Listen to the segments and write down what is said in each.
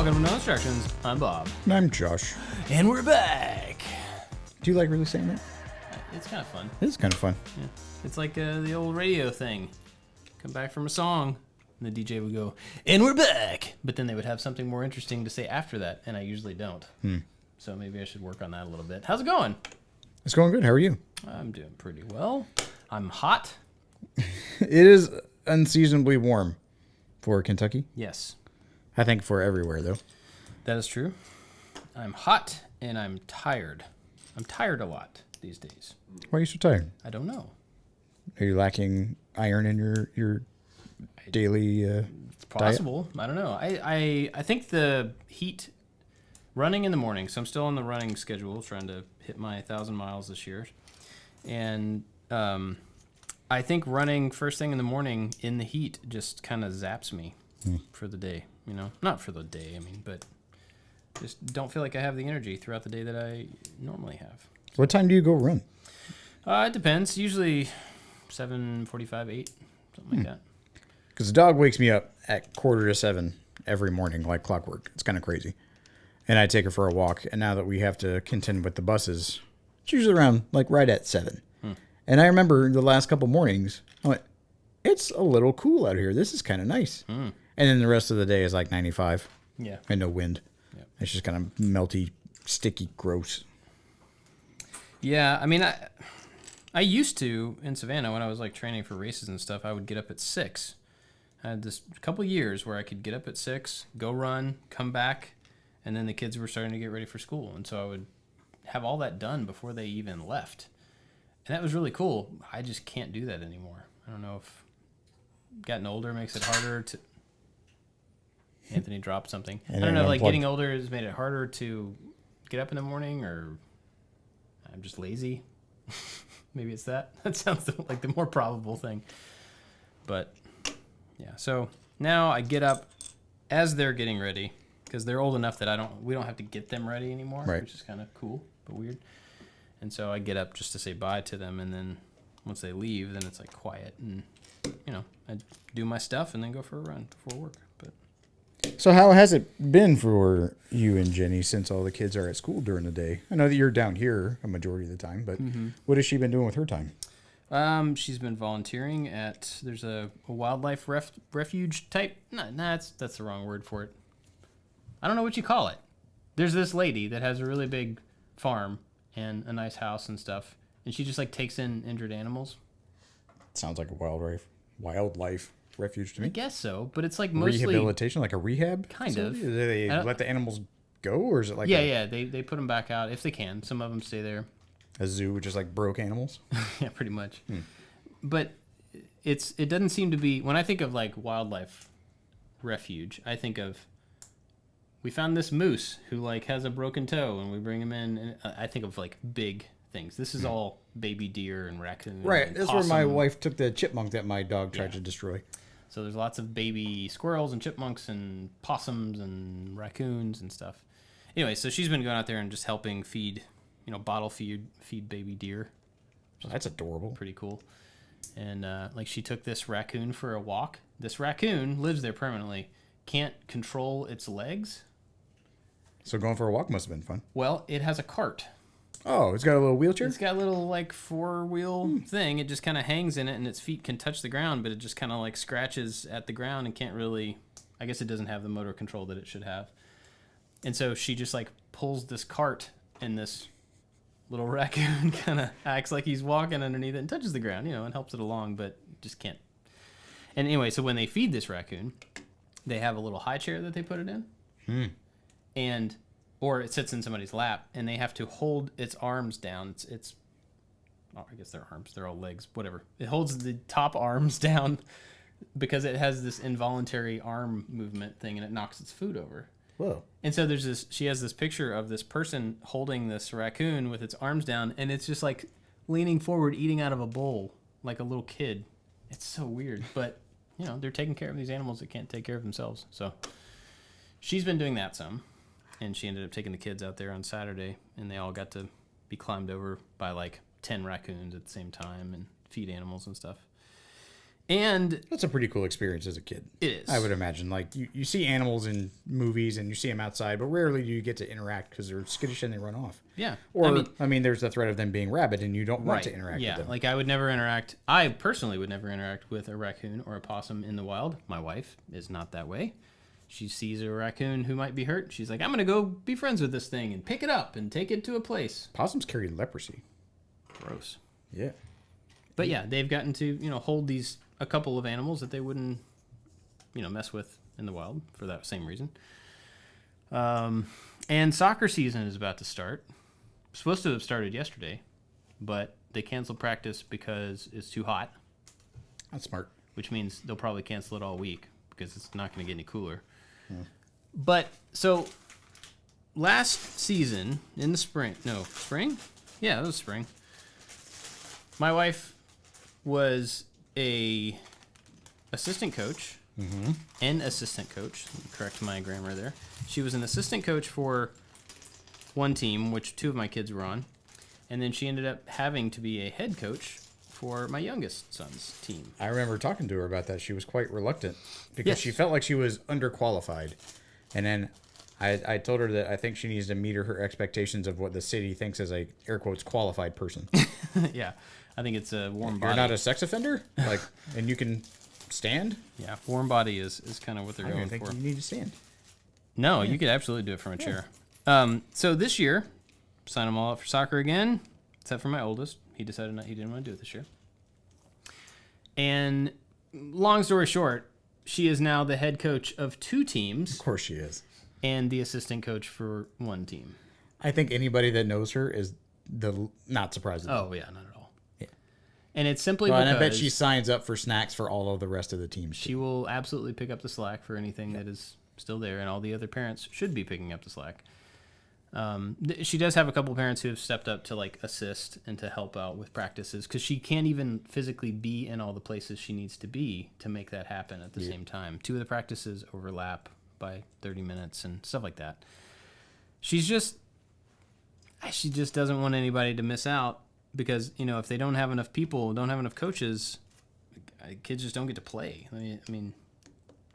Welcome to No Instructions. I'm Bob. And I'm Josh. And we're back. Do you like really saying that? It's kind of fun. It is kind of fun. Yeah. It's like the old radio thing. Come back from a song, and the DJ would go, and we're back. But then they would have something more interesting to say after that, and I usually don't. So maybe I should work on that a little bit. How's it going? It's going good. How are you? I'm doing pretty well. I'm hot. It is unseasonably warm for Kentucky. Yes. I think for everywhere, though. That is true. I'm hot, and I'm tired. I'm tired a lot these days. Why are you so tired? I don't know. Are you lacking iron in your daily It's possible. Diet? I don't know. I think the heat, running in the morning, so I'm still on the running schedule, trying to hit my 1,000 miles this year. And I think running first thing in the morning in the heat just kind of zaps me for the day. You know, not for the day, I mean, but just don't feel like I have the energy throughout the day that I normally have. What time do you go run? It depends. Usually 7:45, 8, something like that. Because the dog wakes me up at 6:45 every morning, like clockwork. It's kind of crazy. And I take her for a walk. And now that we have to contend with the buses, it's usually around, like, right at 7. And I remember the last couple mornings, I went, it's a little cool out here. This is kind of nice. And then the rest of the day is like 95. Yeah. And no wind. Yep. It's just kind of melty, sticky, gross. Yeah, I mean, I used to, in Savannah, when I was like training for races and stuff, I would get up at 6. I had this couple years where I could get up at 6, go run, come back, and then the kids were starting to get ready for school. And so I would have all that done before they even left. And that was really cool. I just can't do that anymore. I don't know if gotten older makes it harder to... Anthony dropped something. I don't know, like getting older has made it harder to get up in the morning, or I'm just lazy. Maybe it's that. That sounds like the more probable thing. But yeah, so now I get up as they're getting ready, because they're old enough that we don't have to get them ready anymore, right. Which is kind of cool but weird. And so I get up just to say bye to them, and then once they leave, then it's like quiet, and I do my stuff and then go for a run before work. But so how has it been for you and Jenny since all the kids are at school during the day? I know that you're down here a majority of the time, but what has she been doing with her time? She's been volunteering at, there's a wildlife refuge type. No, that's the wrong word for it. I don't know what you call it. There's this lady that has a really big farm and a nice house and stuff, and she just like takes in injured animals. Sounds like a wildlife refuge to me. I guess so, but it's like mostly rehabilitation, like a rehab kind facility? of. Do they let the animals go, or is it like they put them back out if they can. Some of them stay there. A zoo with just like broke animals? Yeah, pretty much. But it doesn't seem to be, when I think of like wildlife refuge, I think of, we found this moose who like has a broken toe and we bring him in, and I think of like big things. This is all baby deer and raccoons. Right. And That's possum. where my wife took the chipmunk that my dog tried to destroy. So there's lots of baby squirrels and chipmunks and possums and raccoons and stuff. Anyway, so she's been going out there and just helping feed, bottle feed baby deer. That's adorable. Pretty cool. And like she took this raccoon for a walk. This raccoon lives there permanently. Can't control its legs. So going for a walk must have been fun. Well, it has a cart. Oh, it's got a little wheelchair? It's got a little like 4-wheel thing. It just kind of hangs in it, and its feet can touch the ground, but it just kind of like scratches at the ground and can't really, I guess it doesn't have the motor control that it should have. And so she just like pulls this cart, and this little raccoon kind of acts like he's walking underneath it and touches the ground, and helps it along, but just can't. And anyway, so when they feed this raccoon, they have a little high chair that they put it in. Or it sits in somebody's lap, and they have to hold its arms down. I guess they're arms. They're all legs, whatever. It holds the top arms down because it has this involuntary arm movement thing, and it knocks its food over. Whoa. And so she has this picture of this person holding this raccoon with its arms down, and it's just like leaning forward, eating out of a bowl like a little kid. It's so weird, but they're taking care of these animals that can't take care of themselves. So she's been doing that some. And she ended up taking the kids out there on Saturday, and they all got to be climbed over by like 10 raccoons at the same time and feed animals and stuff. And That's a pretty cool experience as a kid. it is. I would imagine. Like, you see animals in movies and you see them outside, but rarely do you get to interact because they're skittish and they run off. Yeah. Or, I mean, there's the threat of them being rabid and you don't want Right. to interact Yeah. with them. Like I personally would never interact with a raccoon or a possum in the wild. My wife is not that way. She sees a raccoon who might be hurt. She's like, I'm going to go be friends with this thing and pick it up and take it to a place. Possums carry leprosy. Gross. Yeah. But yeah, they've gotten to, hold a couple of animals that they wouldn't, mess with in the wild for that same reason. And soccer season is about to start. Supposed to have started yesterday, but they canceled practice because it's too hot, That's smart. which means they'll probably cancel it all week because it's not going to get any cooler. But so last season in the spring? Yeah, it was spring. My wife was a assistant coach, an assistant coach. Correct my grammar there. She was an assistant coach for one team, which 2 of my kids were on, and then she ended up having to be a head coach for my youngest son's team. I remember talking to her about that. She was quite reluctant because Yes. she felt like she was underqualified. And then I told her that I think she needs to meet her expectations of what the city thinks as a, air quotes, qualified person. Yeah, I think it's a warm body. You're not a sex offender? Like, and you can stand? Yeah, warm body is kind of what they're I don't going think for. you need to stand. No, you could absolutely do it from a chair. So this year, sign them all up for soccer again, except for my oldest. He decided he didn't want to do it this year. And long story short, she is now the head coach of 2 teams Of course she is. and the assistant coach for 1 team. I think anybody that knows her is not surprised. Oh yeah, not at all. Yeah. And it's simply Well, because and I bet she signs up for snacks for all of the rest of the teams. she will absolutely pick up the slack for anything that is still there, and all the other parents should be picking up the slack. She does have a couple parents who have stepped up to like assist and to help out with practices because she can't even physically be in all the places she needs to be to make that happen at the same time. 2 of the practices overlap by 30 minutes and stuff like that. She just doesn't want anybody to miss out because, if they don't have enough people, don't have enough coaches, kids just don't get to play. I mean,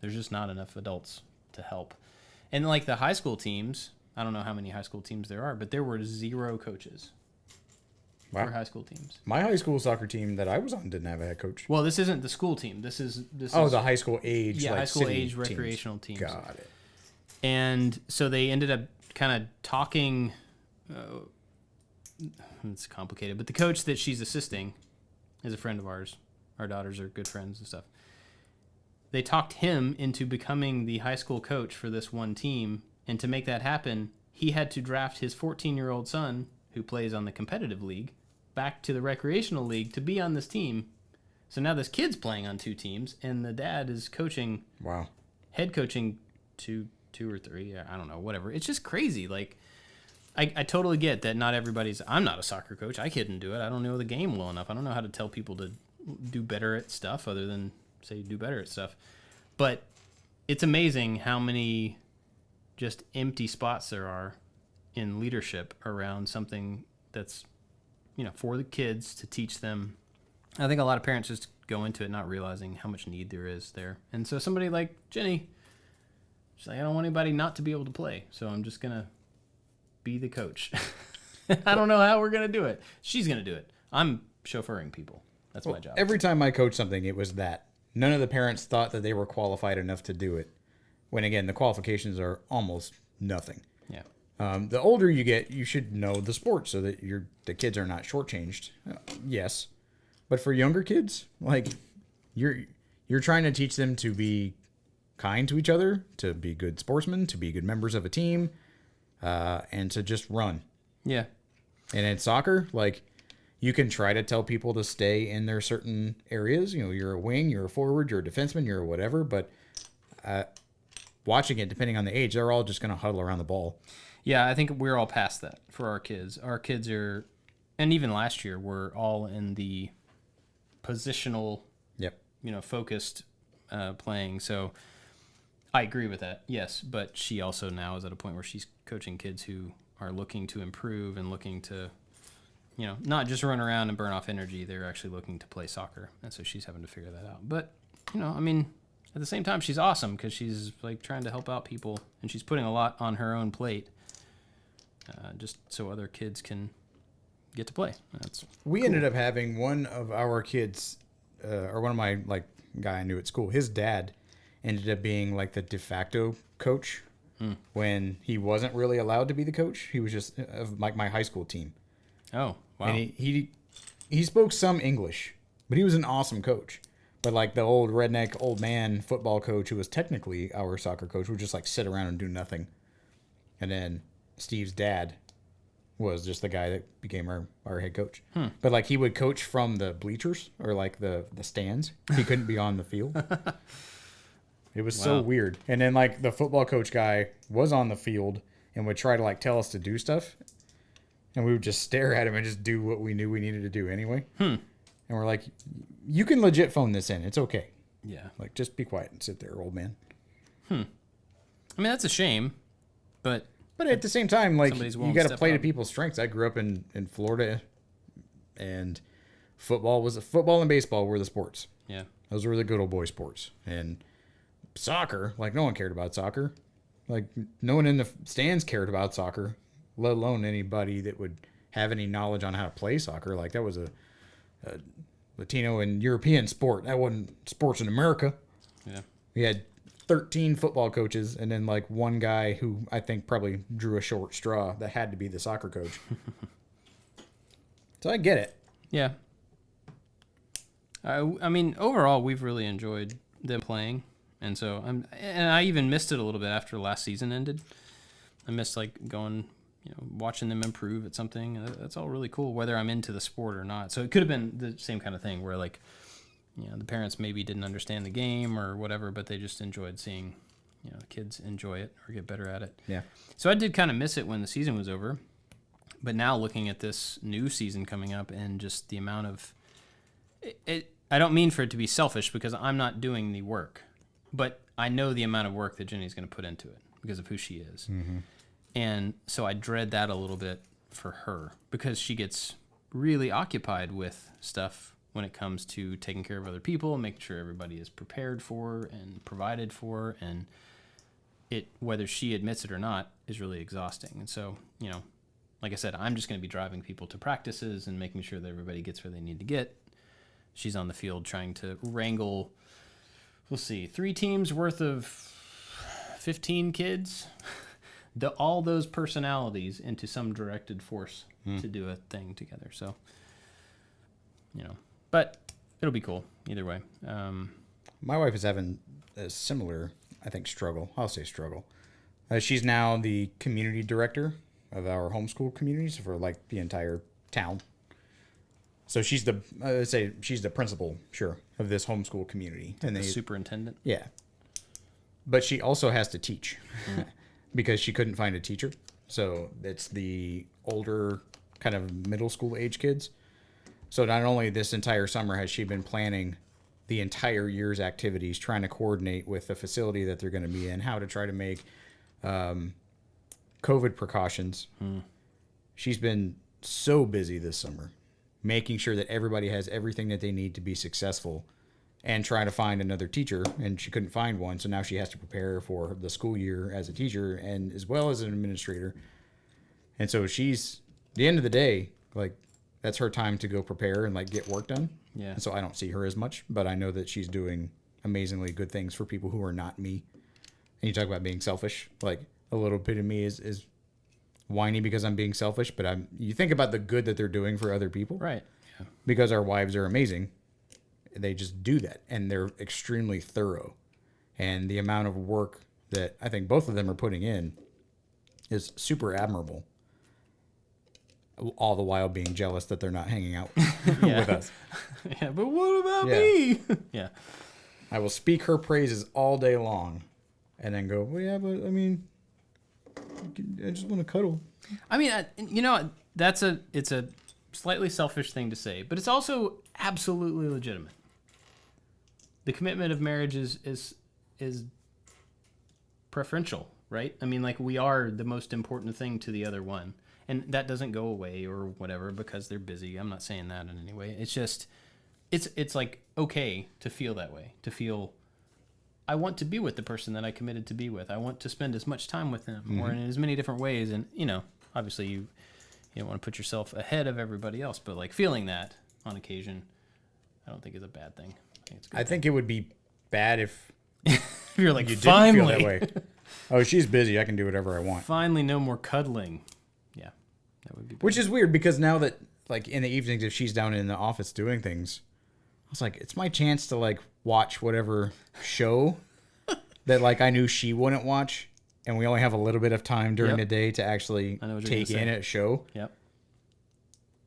there's just not enough adults to help. And like the high school teams, I don't know how many high school teams there are, but there were 0 coaches Wow. for high school teams. My high school soccer team that I was on didn't have a head coach. Well, this isn't the school team. This is The high school age, yeah, like high school city age teams. recreational teams. Got it. And so they ended up kind of talking. It's complicated, but the coach that she's assisting is a friend of ours. Our daughters are good friends and stuff. They talked him into becoming the high school coach for this one team, and to make that happen, he had to draft his 14-year-old son, who plays on the competitive league, back to the recreational league to be on this team. So now this kid's playing on 2 teams, and the dad is coaching, Wow. head coaching two or 3, I don't know, whatever. It's just crazy. Like, I totally get that not everybody's, I'm not a soccer coach. I couldn't do it. I don't know the game well enough. I don't know how to tell people to do better at stuff other than say do better at stuff. But it's amazing how many just empty spots there are in leadership around something that's, for the kids to teach them. I think a lot of parents just go into it not realizing how much need there is there. And so somebody like Jenny, she's like, I don't want anybody not to be able to play, so I'm just going to be the coach. I don't know how we're going to do it. She's going to do it. I'm chauffeuring people. That's my job. Every time I coached something, it was that. None of the parents thought that they were qualified enough to do it. When, again, the qualifications are almost nothing. Yeah. The older you get, you should know the sport so that the kids are not shortchanged. Yes. But for younger kids, like, you're trying to teach them to be kind to each other, to be good sportsmen, to be good members of a team, and to just run. Yeah. And in soccer, like, you can try to tell people to stay in their certain areas. You're a wing, you're a forward, you're a defenseman, you're a whatever. But watching it, depending on the age, they're all just going to huddle around the ball. Yeah, I think we're all past that for our kids. Our kids are, and even last year, we're all in the positional, Yep. focused playing. So I agree with that, yes. But she also now is at a point where she's coaching kids who are looking to improve and looking to, not just run around and burn off energy. They're actually looking to play soccer, and so she's having to figure that out. But I mean, at the same time, she's awesome because she's like trying to help out people, and she's putting a lot on her own plate, just so other kids can get to play. We ended up having one of our kids, or one of my guy I knew at school. His dad ended up being like the de facto coach when he wasn't really allowed to be the coach. He was just of my high school team. Oh, wow. And he spoke some English, but he was an awesome coach. But like the old redneck old man football coach who was technically our soccer coach would just like sit around and do nothing. And then Steve's dad was just the guy that became our head coach. But like he would coach from the bleachers or like the stands. He couldn't be on the field. It was so weird. And then like the football coach guy was on the field and would try to like tell us to do stuff. And we would just stare at him and just do what we knew we needed to do anyway. And we're like, you can legit phone this in. It's okay. Yeah. Like, just be quiet and sit there, old man. I mean, that's a shame, but at the same time, like, you got to play to up. people's strengths. I grew up in Florida, and football and baseball were the sports. Yeah. Those were the good old boy sports. And soccer, like, no one cared about soccer. Like, no one in the stands cared about soccer, let alone anybody that would have any knowledge on how to play soccer. Like, that was a Latino and European sport. That wasn't sports in America. Yeah. We had 13 football coaches and then like one guy who I think probably drew a short straw that had to be the soccer coach. So I get it. Yeah. I mean, overall, we've really enjoyed them playing. And so I even missed it a little bit after last season ended. I missed like going, watching them improve at something. That's all really cool, whether I'm into the sport or not. So it could have been the same kind of thing where like, the parents maybe didn't understand the game or whatever, but they just enjoyed seeing, the kids enjoy it or get better at it. Yeah. So I did kind of miss it when the season was over. But now looking at this new season coming up and just the amount of I don't mean for it to be selfish because I'm not doing the work, but I know the amount of work that Jenny's going to put into it because of who she is. Mm-hmm. And so I dread that a little bit for her because she gets really occupied with stuff when it comes to taking care of other people, making sure everybody is prepared for and provided for. And it, whether she admits it or not, is really exhausting. And so, like I said, I'm just going to be driving people to practices and making sure that everybody gets where they need to get. She's on the field trying to wrangle, 3 teams worth of 15 kids. All those personalities into some directed force to do a thing together. So, but it'll be cool either way. My wife is having a similar, I think, struggle. I'll say struggle. She's now the community director of our homeschool communities for like the entire town. So she's she's the principal, of this homeschool community. And the superintendent? Yeah. But she also has to teach. Because she couldn't find a teacher. So it's the older kind of middle school age kids. So not only this entire summer has she been planning the entire year's activities, trying to coordinate with the facility that they're going to be in, how to try to make COVID precautions. She's been so busy this summer, making sure that everybody has everything that they need to be successful and trying to find another teacher, and she couldn't find one, so now she has to prepare for the school year as a teacher and as well as an administrator. And so she's, at the end of the day, like, that's her time to go prepare and like get work done. Yeah. And so I don't see her as much, but I know that she's doing amazingly good things for people who are not me. And you talk about being selfish, like a little bit of me is whiny because I'm being selfish, but you think about the good that they're doing for other people. Right. Yeah. Because our wives are amazing. They just do that, and they're extremely thorough. And the amount of work that I think both of them are putting in is super admirable, all the while being jealous that they're not hanging out with us. Yeah, but what about me? Yeah. I will speak her praises all day long and then go, well, yeah, but I mean, I just want to cuddle. I mean, it's a slightly selfish thing to say, but it's also absolutely legitimate. The commitment of marriage is preferential, right? I mean, like, we are the most important thing to the other one. And that doesn't go away or whatever because they're busy. I'm not saying that in any way. It's just, it's like okay to feel that way, to feel I want to be with the person that I committed to be with. I want to spend as much time with them or in as many different ways. And, obviously you don't want to put yourself ahead of everybody else, but like feeling that on occasion, I don't think is a bad thing. I think it would be bad if you're like, you finally. didn't feel that way. Oh, she's busy. I can do whatever I want. Finally, no more cuddling. Yeah, that would be bad. Which is weird because now that, like, in the evenings, if she's down in the office doing things, I was like, it's my chance to, like, watch whatever show that, like, I knew she wouldn't watch. And we only have a little bit of time during the day to actually take in a show. Yep.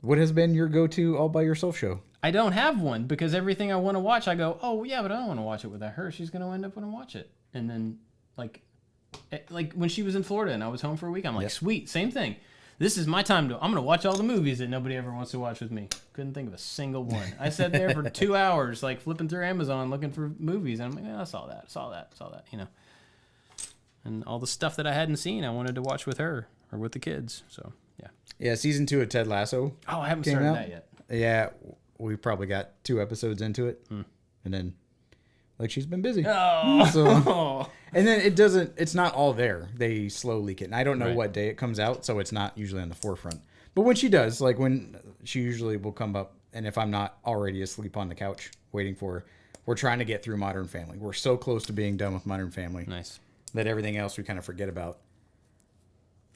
What has been your go-to all by yourself show? I don't have one because everything I want to watch, I go, oh, yeah, but I don't want to watch it without her. She's going to end up want to watch it. And then, like when she was in Florida and I was home for a week, I'm like, sweet, same thing. This is my time I'm going to watch all the movies that nobody ever wants to watch with me. Couldn't think of a single one. I sat there for 2 hours, like flipping through Amazon looking for movies. And I'm like, I saw that, And all the stuff that I hadn't seen, I wanted to watch with her or with the kids. So, yeah. Yeah, season 2 of Ted Lasso. Oh, I haven't started that yet. Yeah, we probably got 2 episodes into it. And then, like, she's been busy. Oh. So, and then it's not all there. They slow leak it. And I don't know what day it comes out, so it's not usually on the forefront. But when she does, like when she usually will come up, and if I'm not already asleep on the couch waiting for her, we're trying to get through Modern Family. We're so close to being done with Modern Family. Nice. That everything else we kind of forget about.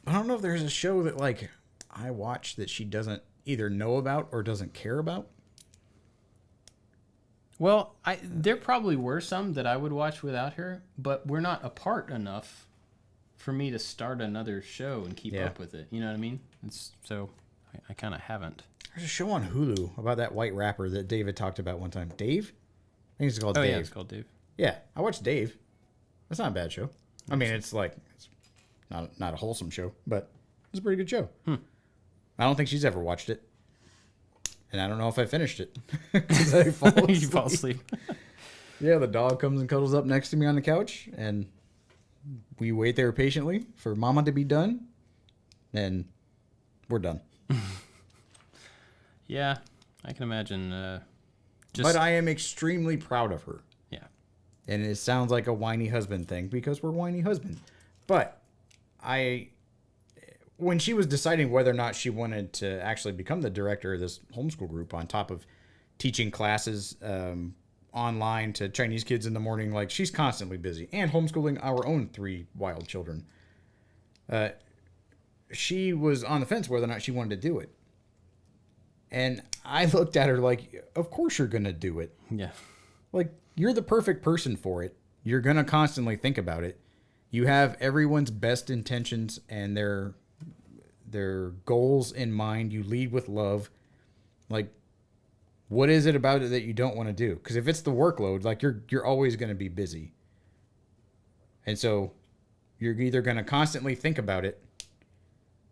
I don't know if there's a show that, like, I watch that she doesn't either know about or doesn't care about. Well, there probably were some that I would watch without her, but we're not apart enough for me to start another show and keep up with it. You know what I mean? I kind of haven't. There's a show on Hulu about that white rapper that David talked about one time. Dave? I think it's called Dave. Yeah, it's called Dave. Yeah, I watched Dave. That's not a bad show. I mean, it's not a wholesome show, but it's a pretty good show. I don't think she's ever watched it. And I don't know if I finished it. Because I fall asleep. You fall asleep. Yeah, the dog comes and cuddles up next to me on the couch, and we wait there patiently for Mama to be done, and we're done. Yeah, I can imagine. But I am extremely proud of her. Yeah. And it sounds like a whiny husband thing because we're whiny husband. But when she was deciding whether or not she wanted to actually become the director of this homeschool group on top of teaching classes online to Chinese kids in the morning, like she's constantly busy and homeschooling our own 3 wild children. She was on the fence whether or not she wanted to do it. And I looked at her like, of course you're going to do it. Yeah. Like, you're the perfect person for it. You're going to constantly think about it. You have everyone's best intentions and their goals in mind. You lead with love. Like, what is it about it that you don't want to do? Because if it's the workload, like, you're always going to be busy. And so you're either going to constantly think about it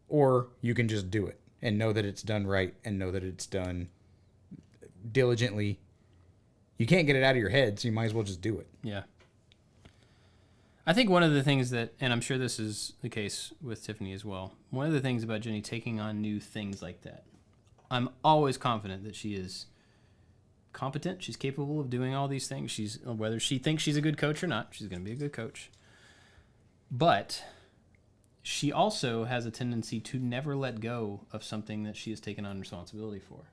or you can just do it and know that it's done right and know that it's done diligently. You can't get it out of your head, so you might as well just do it. Yeah. I think one of the things that, and I'm sure this is the case with Tiffany as well, one of the things about Jenny taking on new things like that, I'm always confident that she is competent. She's capable of doing all these things. Whether she thinks she's a good coach or not, she's going to be a good coach. But she also has a tendency to never let go of something that she has taken on responsibility for.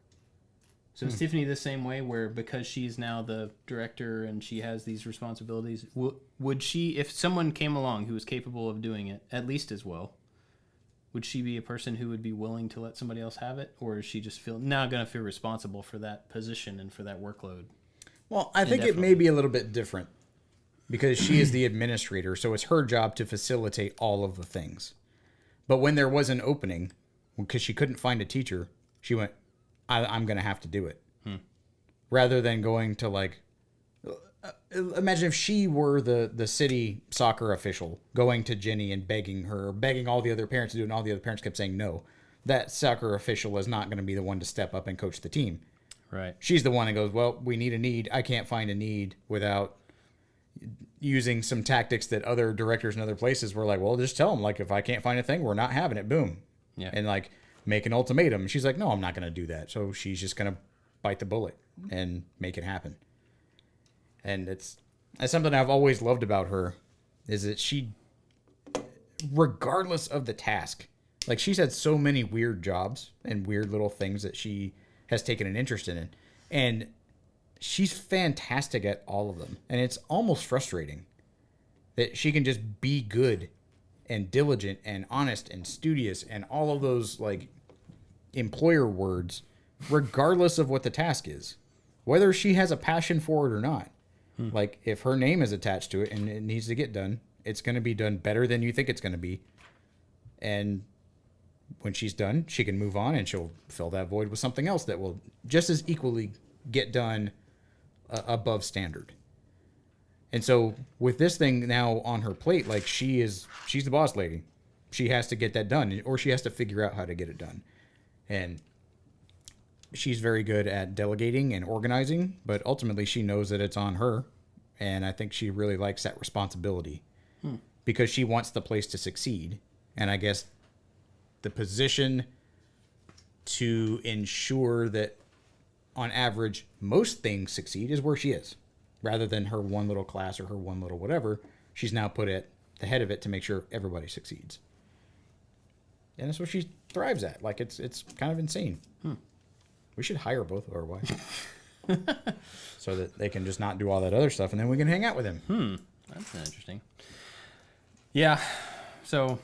So is Tiffany the same way, where because she's now the director and she has these responsibilities, would she, if someone came along who was capable of doing it at least as well, would she be a person who would be willing to let somebody else have it? Or is she just now going to feel responsible for that position and for that workload? Well, I think it may be a little bit different because she is the administrator, so it's her job to facilitate all of the things. But when there was an opening, because she couldn't find a teacher, she went, I'm going to have to do it. Rather than going to, like, imagine if she were the city soccer official going to Jenny and begging her, begging all the other parents to do it, and all the other parents kept saying no. That soccer official is not going to be the one to step up and coach the team. Right. She's the one that goes, well, we need a need. I can't find a need without using some tactics that other directors in other places were like, well, just tell them, like, if I can't find a thing, we're not having it. Boom. Yeah. and like make an ultimatum. She's like, no, I'm not going to do that. So she's just going to bite the bullet and make it happen. And that's something I've always loved about her, is that she, regardless of the task, like she's had so many weird jobs and weird little things that she has taken an interest in, and she's fantastic at all of them. And it's almost frustrating that she can just be good and diligent and honest and studious and all of those like employer words, regardless of what the task is, whether she has a passion for it or not. Like if her name is attached to it and it needs to get done, it's going to be done better than you think it's going to be. And when she's done, she can move on and she'll fill that void with something else that will just as equally get done above standard. And so with this thing now on her plate, like she's the boss lady. She has to get that done, or she has to figure out how to get it done. And she's very good at delegating and organizing, but ultimately she knows that it's on her. And I think she really likes that responsibility because she wants the place to succeed. And I guess the position to ensure that on average most things succeed is where she is, rather than her one little class or her one little whatever. She's now put at the head of it to make sure everybody succeeds. And that's what she thrives at. Like it's kind of insane. We should hire both of our wives so that they can just not do all that other stuff, and then we can hang out with him. That's interesting. Yeah, so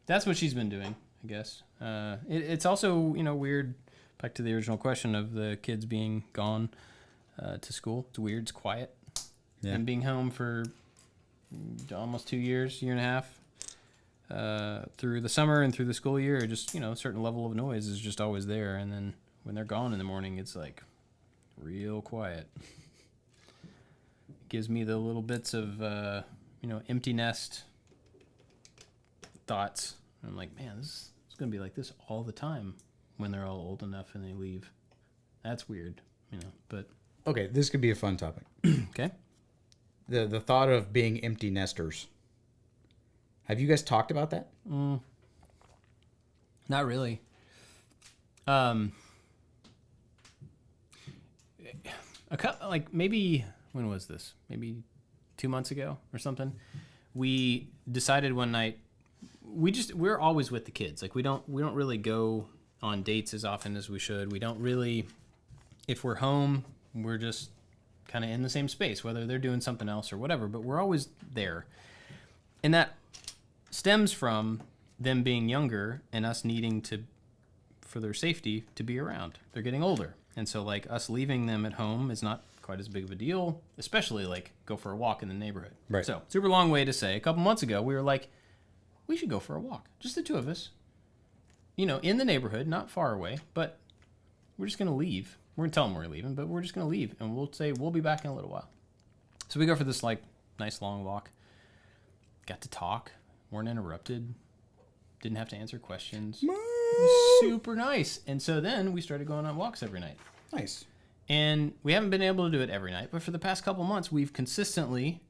that's what she's been doing, I guess. It's also, weird, back to the original question of the kids being gone to school. It's weird, it's quiet. Yeah. And being home for almost 2 years, year and a half, through the summer and through the school year, just, a certain level of noise is just always there. And then when they're gone in the morning, it's like real quiet. Gives me the little bits of, empty nest thoughts. I'm like, man, it's going to be like this all the time when they're all old enough and they leave. That's weird, but. Okay, this could be a fun topic. Okay. The thought of being empty nesters. Have you guys talked about that? Not really. Maybe, when was this? Maybe 2 months ago or something. We decided one night, we're always with the kids. Like we don't really go on dates as often as we should. We don't really, if we're home, we're just kind of in the same space, whether they're doing something else or whatever, but we're always there. And that stems from them being younger and us needing to, for their safety, to be around. They're getting older. And so like us leaving them at home is not quite as big of a deal, especially like go for a walk in the neighborhood. Right. So super long way to say, a couple months ago, we were like, we should go for a walk. Just the two of us, in the neighborhood, not far away, but we're just going to leave. We're going to tell them we're leaving, but we're just going to leave. And we'll say, we'll be back in a little while. So we go for this like nice long walk. Got to talk. Weren't interrupted. Didn't have to answer questions. It was super nice. And so then we started going on walks every night. Nice. And we haven't been able to do it every night, but for the past couple months, we've consistently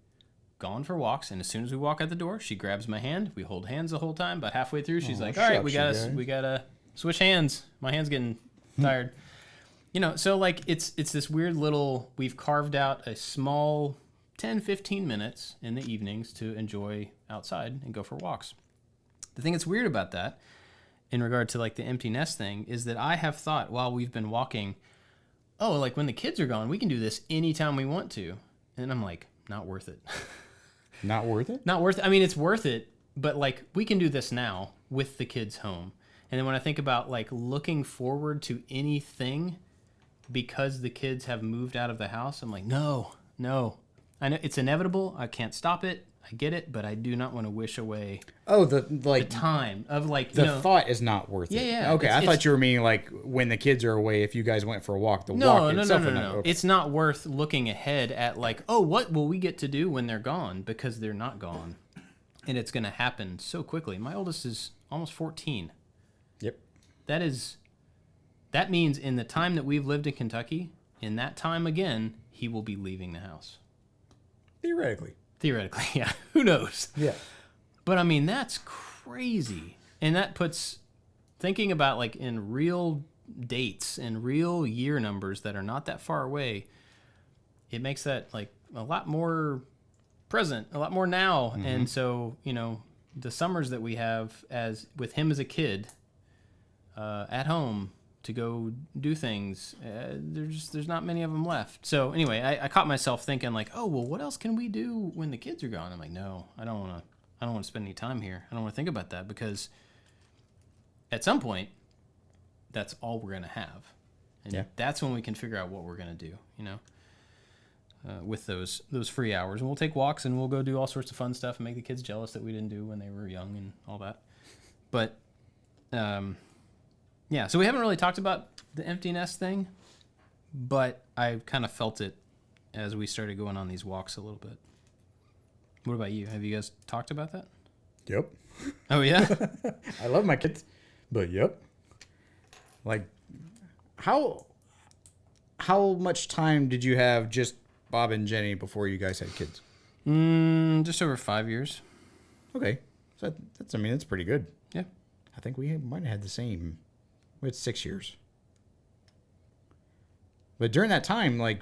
gone for walks. And as soon as we walk out the door, she grabs my hand. We hold hands the whole time. About halfway through, she's like, all right, we gotta switch hands. My hand's getting tired. So like it's this weird little, we've carved out a small 10, 15 minutes in the evenings to enjoy outside and go for walks. The thing that's weird about that, in regard to like the empty nest thing, is that I have thought while we've been walking, oh, like when the kids are gone, we can do this anytime we want to. And I'm like, not worth it. Not worth it? Not worth it. I mean, it's worth it, but like we can do this now with the kids home. And then when I think about like looking forward to anything because the kids have moved out of the house, I'm like, no. I know it's inevitable. I can't stop it. I get it, but I do not want to wish away the time of like the thought is not worth it. Yeah. Okay, I thought you were meaning like when the kids are away, if you guys went for a walk, walk itself. No. Okay. It's not worth looking ahead at like, oh, what will we get to do when they're gone? Because they're not gone, and it's going to happen so quickly. My oldest is almost 14. Yep. That means in the time that we've lived in Kentucky, in that time again, he will be leaving the house. Theoretically, yeah. Who knows? Yeah. But I mean, that's crazy. And that puts thinking about like in real dates and real year numbers that are not that far away, it makes that like a lot more present, a lot more now. Mm-hmm. And so, the summers that we have as with him as a kid at home to go do things, there's not many of them left. So anyway, I caught myself thinking like, oh, well, what else can we do when the kids are gone? I'm like, no, I don't want to spend any time here. I don't want to think about that, because at some point that's all we're going to have. And that's when we can figure out what we're going to do, with those free hours. And we'll take walks and we'll go do all sorts of fun stuff and make the kids jealous that we didn't do when they were young and all that. But, yeah, so we haven't really talked about the empty nest thing, but I kind of felt it as we started going on these walks a little bit. What about you? Have you guys talked about that? Yep. Oh, yeah? I love my kids, but yep. Like, how much time did you have just Bob and Jenny before you guys had kids? Just over 5 years. Okay. So that's pretty good. Yeah. I think we might have had the same. We had 6 years. But during that time, like,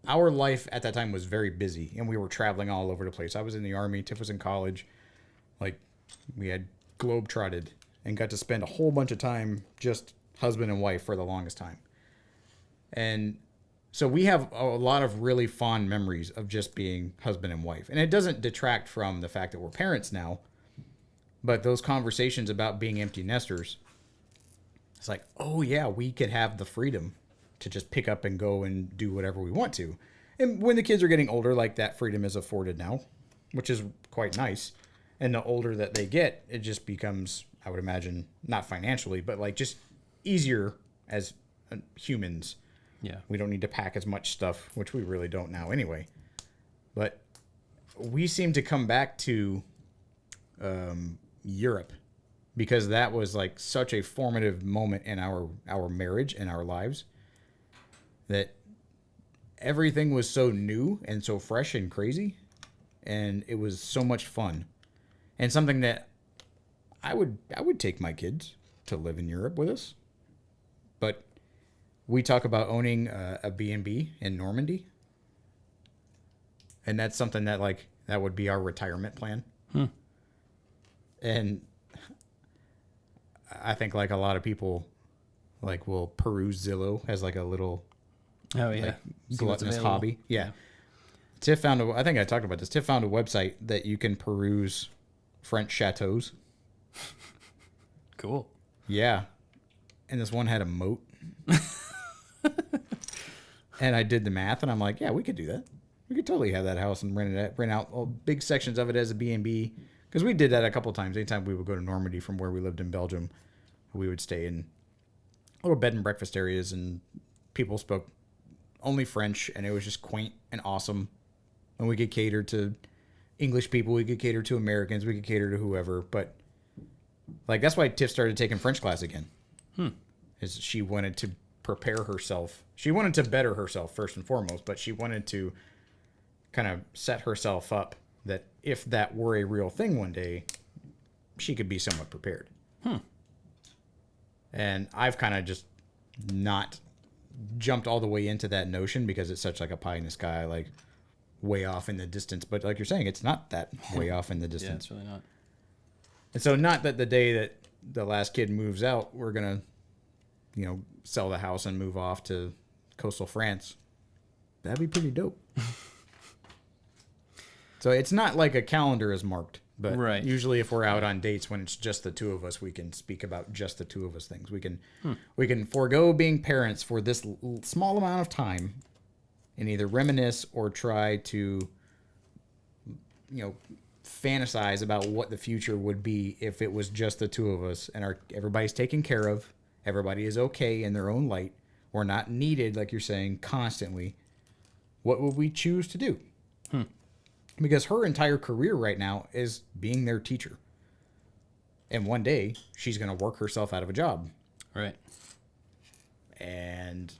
our life at that time was very busy, and we were traveling all over the place. I was in the Army, Tiff was in college. Like, we had globe-trotted and got to spend a whole bunch of time just husband and wife for the longest time. And so we have a lot of really fond memories of just being husband and wife. And it doesn't detract from the fact that we're parents now, but those conversations about being empty nesters, it's like, oh yeah, we could have the freedom to just pick up and go and do whatever we want to. And when the kids are getting older, like, that freedom is afforded now, which is quite nice. And the older that they get, it just becomes, I would imagine, not financially, but like just easier as humans. Yeah. We don't need to pack as much stuff, which we really don't now anyway. But we seem to come back to Europe, because that was like such a formative moment in our marriage and our lives, that everything was so new and so fresh and crazy, and it was so much fun, and something that I would take my kids to live in Europe with us. But we talk about owning a B&B in Normandy, and that's something that, like, that would be our retirement plan. And I think, like, a lot of people, like, will peruse Zillow as like a little like, gluttonous hobby. Yeah. Tiff found I think I talked about this. Tiff found a website that you can peruse French chateaus. Cool. Yeah. And this one had a moat. And I did the math, and I'm like, yeah, we could do that. We could totally have that house and rent out all big sections of it as a B&B. Because we did that a couple of times. Anytime we would go to Normandy from where we lived in Belgium, we would stay in little bed and breakfast areas, and people spoke only French, and it was just quaint and awesome. And we could cater to English people, we could cater to Americans, we could cater to whoever. But like, that's why Tiff started taking French class again. Is she wanted to prepare herself. She wanted to better herself first and foremost, but she wanted to kind of set herself up that if that were a real thing one day, she could be somewhat prepared. And I've kind of just not jumped all the way into that notion, because it's such like a pie in the sky, like way off in the distance. But like you're saying, it's not that way off in the distance. Yeah, it's really not. And so, not that the day that the last kid moves out, we're going to, sell the house and move off to coastal France. That'd be pretty dope. So it's not like a calendar is marked, but right. Usually if we're out on dates when it's just the two of us, we can speak about just the two of us things. We can forego being parents for this small amount of time and either reminisce or try to, fantasize about what the future would be if it was just the two of us and everybody's taken care of. Everybody is okay in their own light. We're not needed, like you're saying, constantly. What would we choose to do? Because her entire career right now is being their teacher. And one day, she's going to work herself out of a job. Right. And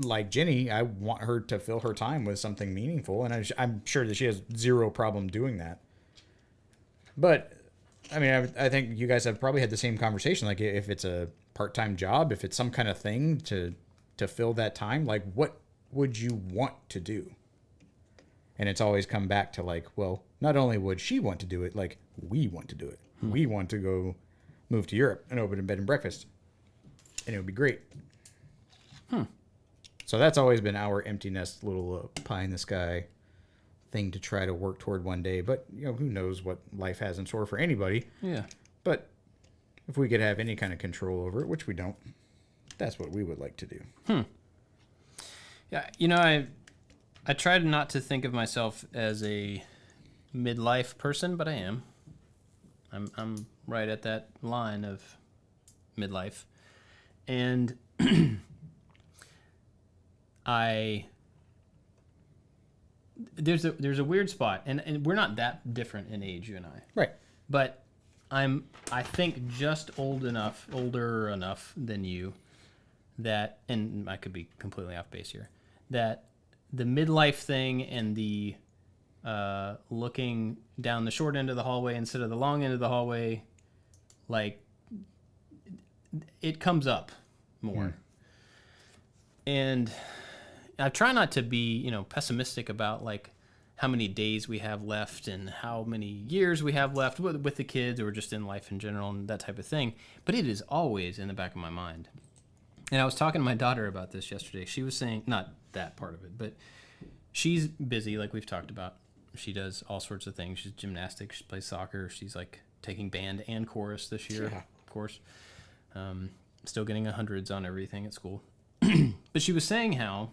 like Jenny, I want her to fill her time with something meaningful. And I'm sure that she has zero problem doing that. But I mean, I think you guys have probably had the same conversation. Like, if it's a part-time job, if it's some kind of thing to fill that time, like, what would you want to do? And it's always come back to like, well, not only would she want to do it, like, we want to do it. We want to go move to Europe and open a bed and breakfast, and it would be great. So that's always been our empty nest little pie in the sky thing to try to work toward one day. But, you know, who knows what life has in store for anybody. Yeah. But if we could have any kind of control over it, which we don't, that's what we would like to do. Yeah, you know, I tried not to think of myself as a midlife person, but I am. I'm right at that line of midlife. And there's a weird spot, and we're not that different in age, you and I. Right. But I think just older enough than you that, and I could be completely off base here, that the midlife thing and the looking down the short end of the hallway instead of the long end of the hallway, like, it comes up more. And I try not to be, you know, pessimistic about like how many days we have left and how many years we have left with the kids or just in life in general and that type of thing. But it is always in the back of my mind. And I was talking to my daughter about this yesterday. She was saying, not that part of it, but she's busy, like we've talked about. She does all sorts of things. She's gymnastics, she plays soccer. She's like taking band and chorus this year, of course. Still getting 100s on everything at school. But she was saying how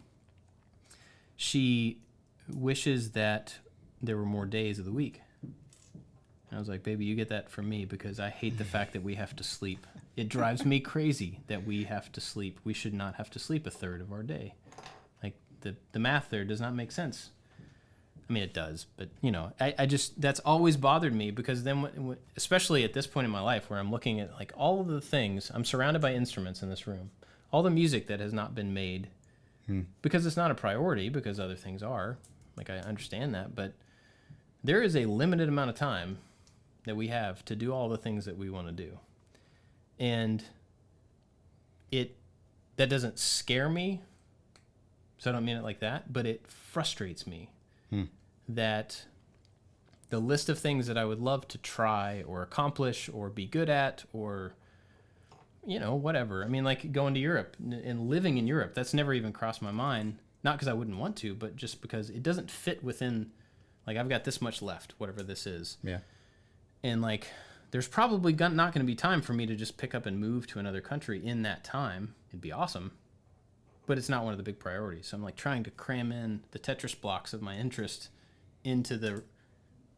she wishes that there were more days of the week. And I was like, baby, you get that from me because I hate the fact that we have to sleep. It drives me crazy that we have to sleep. We should not have to sleep a third of our day. Like, the math there does not make sense. I mean, it does, but, you know, I just, that's always bothered me because then, especially at this point in my life where I'm looking at, like, all of the things, I'm surrounded by instruments in this room, all the music that has not been made because it's not a priority, because other things are. Like, I understand that, but there is a limited amount of time that we have to do all the things that we want to do. And that doesn't scare me, so I don't mean it like that, but it frustrates me that the list of things that I would love to try or accomplish or be good at or, you know, whatever. I mean, like going to Europe and living in Europe, that's never even crossed my mind. Not because I wouldn't want to, but just because it doesn't fit within, like, I've got this much left, whatever this is. Yeah. And, like, there's probably not going to be time for me to just pick up and move to another country in that time. It'd be awesome. But it's not one of the big priorities. So I'm, like, trying to cram in the Tetris blocks of my interest into the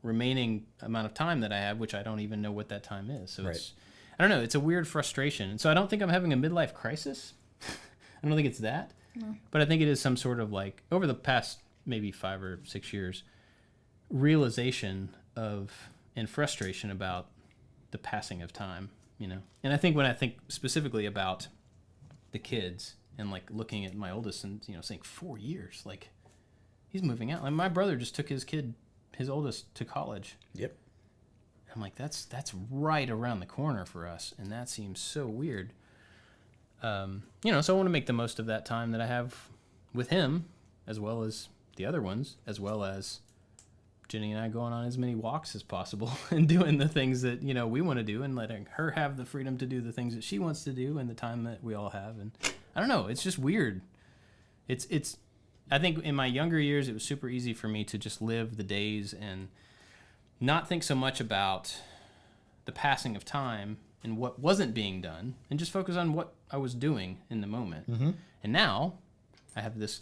remaining amount of time that I have, which I don't even know what that time is. So it's, I don't know, it's a weird frustration. And so I don't think I'm having a midlife crisis. I don't think it's that. No. But I think it is some sort of, like, over the past maybe 5 or 6 years, realization of and frustration about the passing of time, you know. And I think when I think specifically about the kids and, like, looking at my oldest and, you know, saying 4 years, like, he's moving out. Like, my brother just took his oldest, to college. Yep. I'm like, that's right around the corner for us, and that seems so weird. You know, so I want to make the most of that time that I have with him, as well as the other ones, as well as Jenny and I going on as many walks as possible and doing the things that, you know, we want to do and letting her have the freedom to do the things that she wants to do and the time that we all have. And I don't know, it's just weird. It's I think in my younger years, it was super easy for me to just live the days and not think so much about the passing of time and what wasn't being done and just focus on what I was doing in the moment. Mm-hmm. And now I have this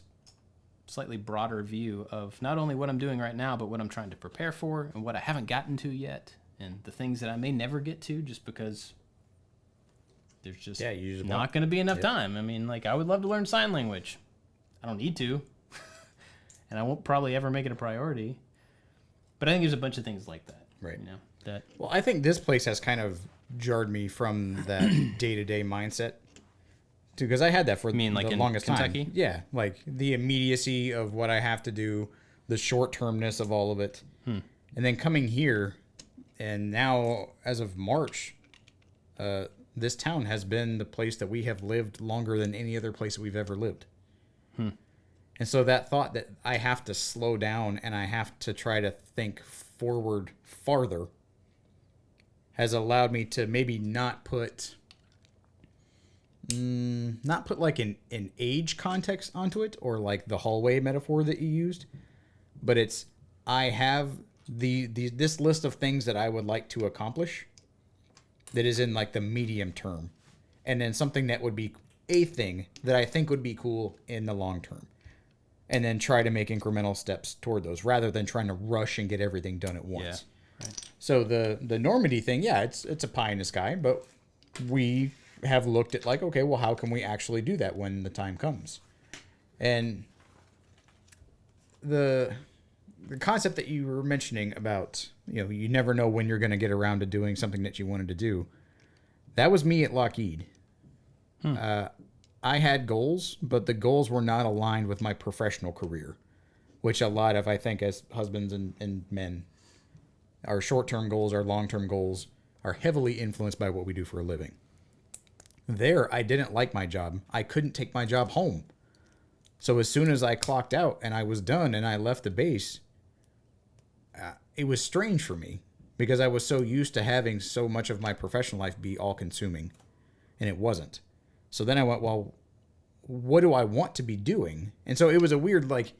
slightly broader view of not only what I'm doing right now, but what I'm trying to prepare for and what I haven't gotten to yet and the things that I may never get to just because there's just not going to be enough time. I mean, like, I would love to learn sign language. I don't need to. And I won't probably ever make it a priority. But I think there's a bunch of things like that. Right. You know, well, I think this place has kind of jarred me from that day-to-day mindset. Because I had that for the longest Kentucky? Time. Yeah, like the immediacy of what I have to do, the short-termness of all of it. And then coming here, And now, as of March, this town has been the place that we have lived longer than any other place that we've ever lived. And so that thought that I have to slow down and I have to try to think forward farther has allowed me to maybe not put like an age context onto it, or like the hallway metaphor that you used, but it's I have this list of things that I would like to accomplish that is in like the medium term, and then something that would be a thing that I think would be cool in the long term, and then try to make incremental steps toward those rather than trying to rush and get everything done at once. Yeah, right. So the Normandy thing, yeah, it's a pie in the sky, but we have looked at like, okay, well, how can we actually do that when the time comes? And the concept that you were mentioning about, you never know when you're going to get around to doing something that you wanted to do. That was me at Lockheed. I had goals, but the goals were not aligned with my professional career, which a lot of, I think, as husbands and men, our short-term goals, our long-term goals are heavily influenced by what we do for a living. There, I didn't like my job. I couldn't take my job home. So as soon as I clocked out and I was done and I left the base, it was strange for me because I was so used to having so much of my professional life be all-consuming, and it wasn't. So then I went, well, what do I want to be doing? And so it was a weird, like,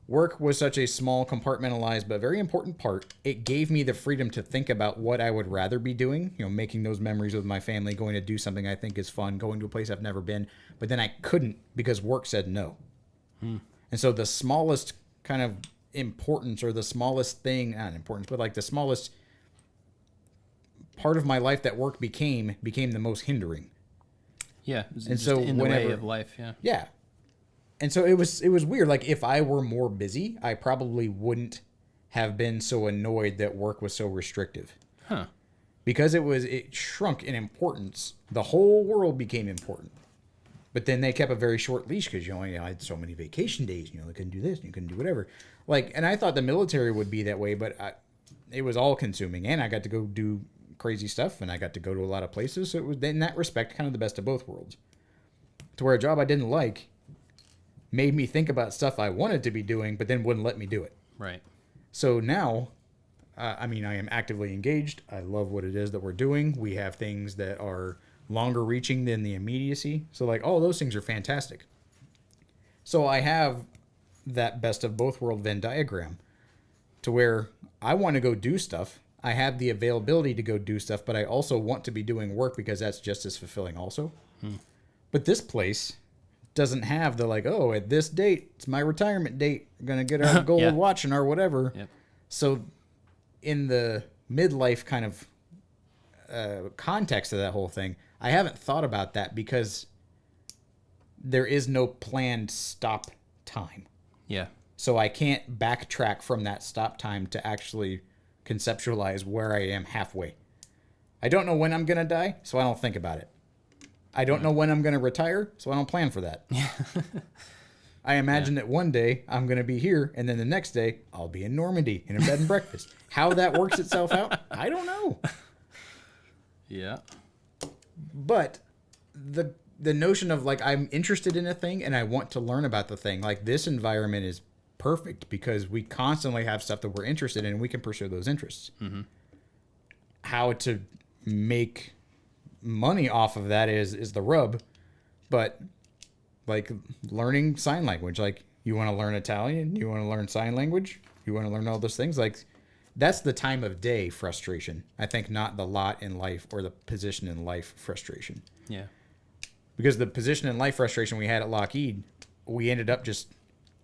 work was such a small, compartmentalized, but very important part. It gave me the freedom to think about what I would rather be doing, making those memories with my family, going to do something I think is fun, going to a place I've never been. But then I couldn't because work said no. And so the smallest kind of importance, or the smallest thing, not importance, but like the smallest part of my life that work became the most hindering. Yeah. And so in the way of life. Yeah. Yeah. And so it was weird. Like, if I were more busy, I probably wouldn't have been so annoyed that work was so restrictive. Huh. Because it shrunk in importance. The whole world became important. But then they kept a very short leash because you only had so many vacation days. You couldn't do this and you couldn't do whatever. Like, and I thought the military would be that way, but it was all consuming, and I got to go do crazy stuff, and I got to go to a lot of places. So it was, in that respect, kind of the best of both worlds. To where a job I didn't like made me think about stuff I wanted to be doing, but then wouldn't let me do it. Right. So now, I am actively engaged. I love what it is that we're doing. We have things that are longer reaching than the immediacy. So like, all those things are fantastic. So I have that best of both world Venn diagram to where I want to go do stuff. I have the availability to go do stuff, but I also want to be doing work because that's just as fulfilling also. But this place doesn't have the like, oh, at this date, it's my retirement date. We're going to get our gold watch and our whatever. Yep. So in the midlife kind of context of that whole thing, I haven't thought about that because there is no planned stop time. Yeah. So I can't backtrack from that stop time to actually conceptualize where I am halfway. I don't know when I'm going to die, so I don't think about it. I don't know when I'm going to retire, so I don't plan for that. I imagine that one day I'm going to be here, and then the next day I'll be in Normandy in a bed and breakfast. How that works itself out, I don't know. Yeah. But the notion of like, I'm interested in a thing and I want to learn about the thing, like this environment is perfect because we constantly have stuff that we're interested in and we can pursue those interests. Mm-hmm. How to make money off of that is the rub. But like learning sign language, like you want to learn Italian, you want to learn sign language, you want to learn all those things, like that's the time of day frustration. I think not the lot in life or the position in life frustration. Yeah. Because the position in life frustration we had at Lockheed, we ended up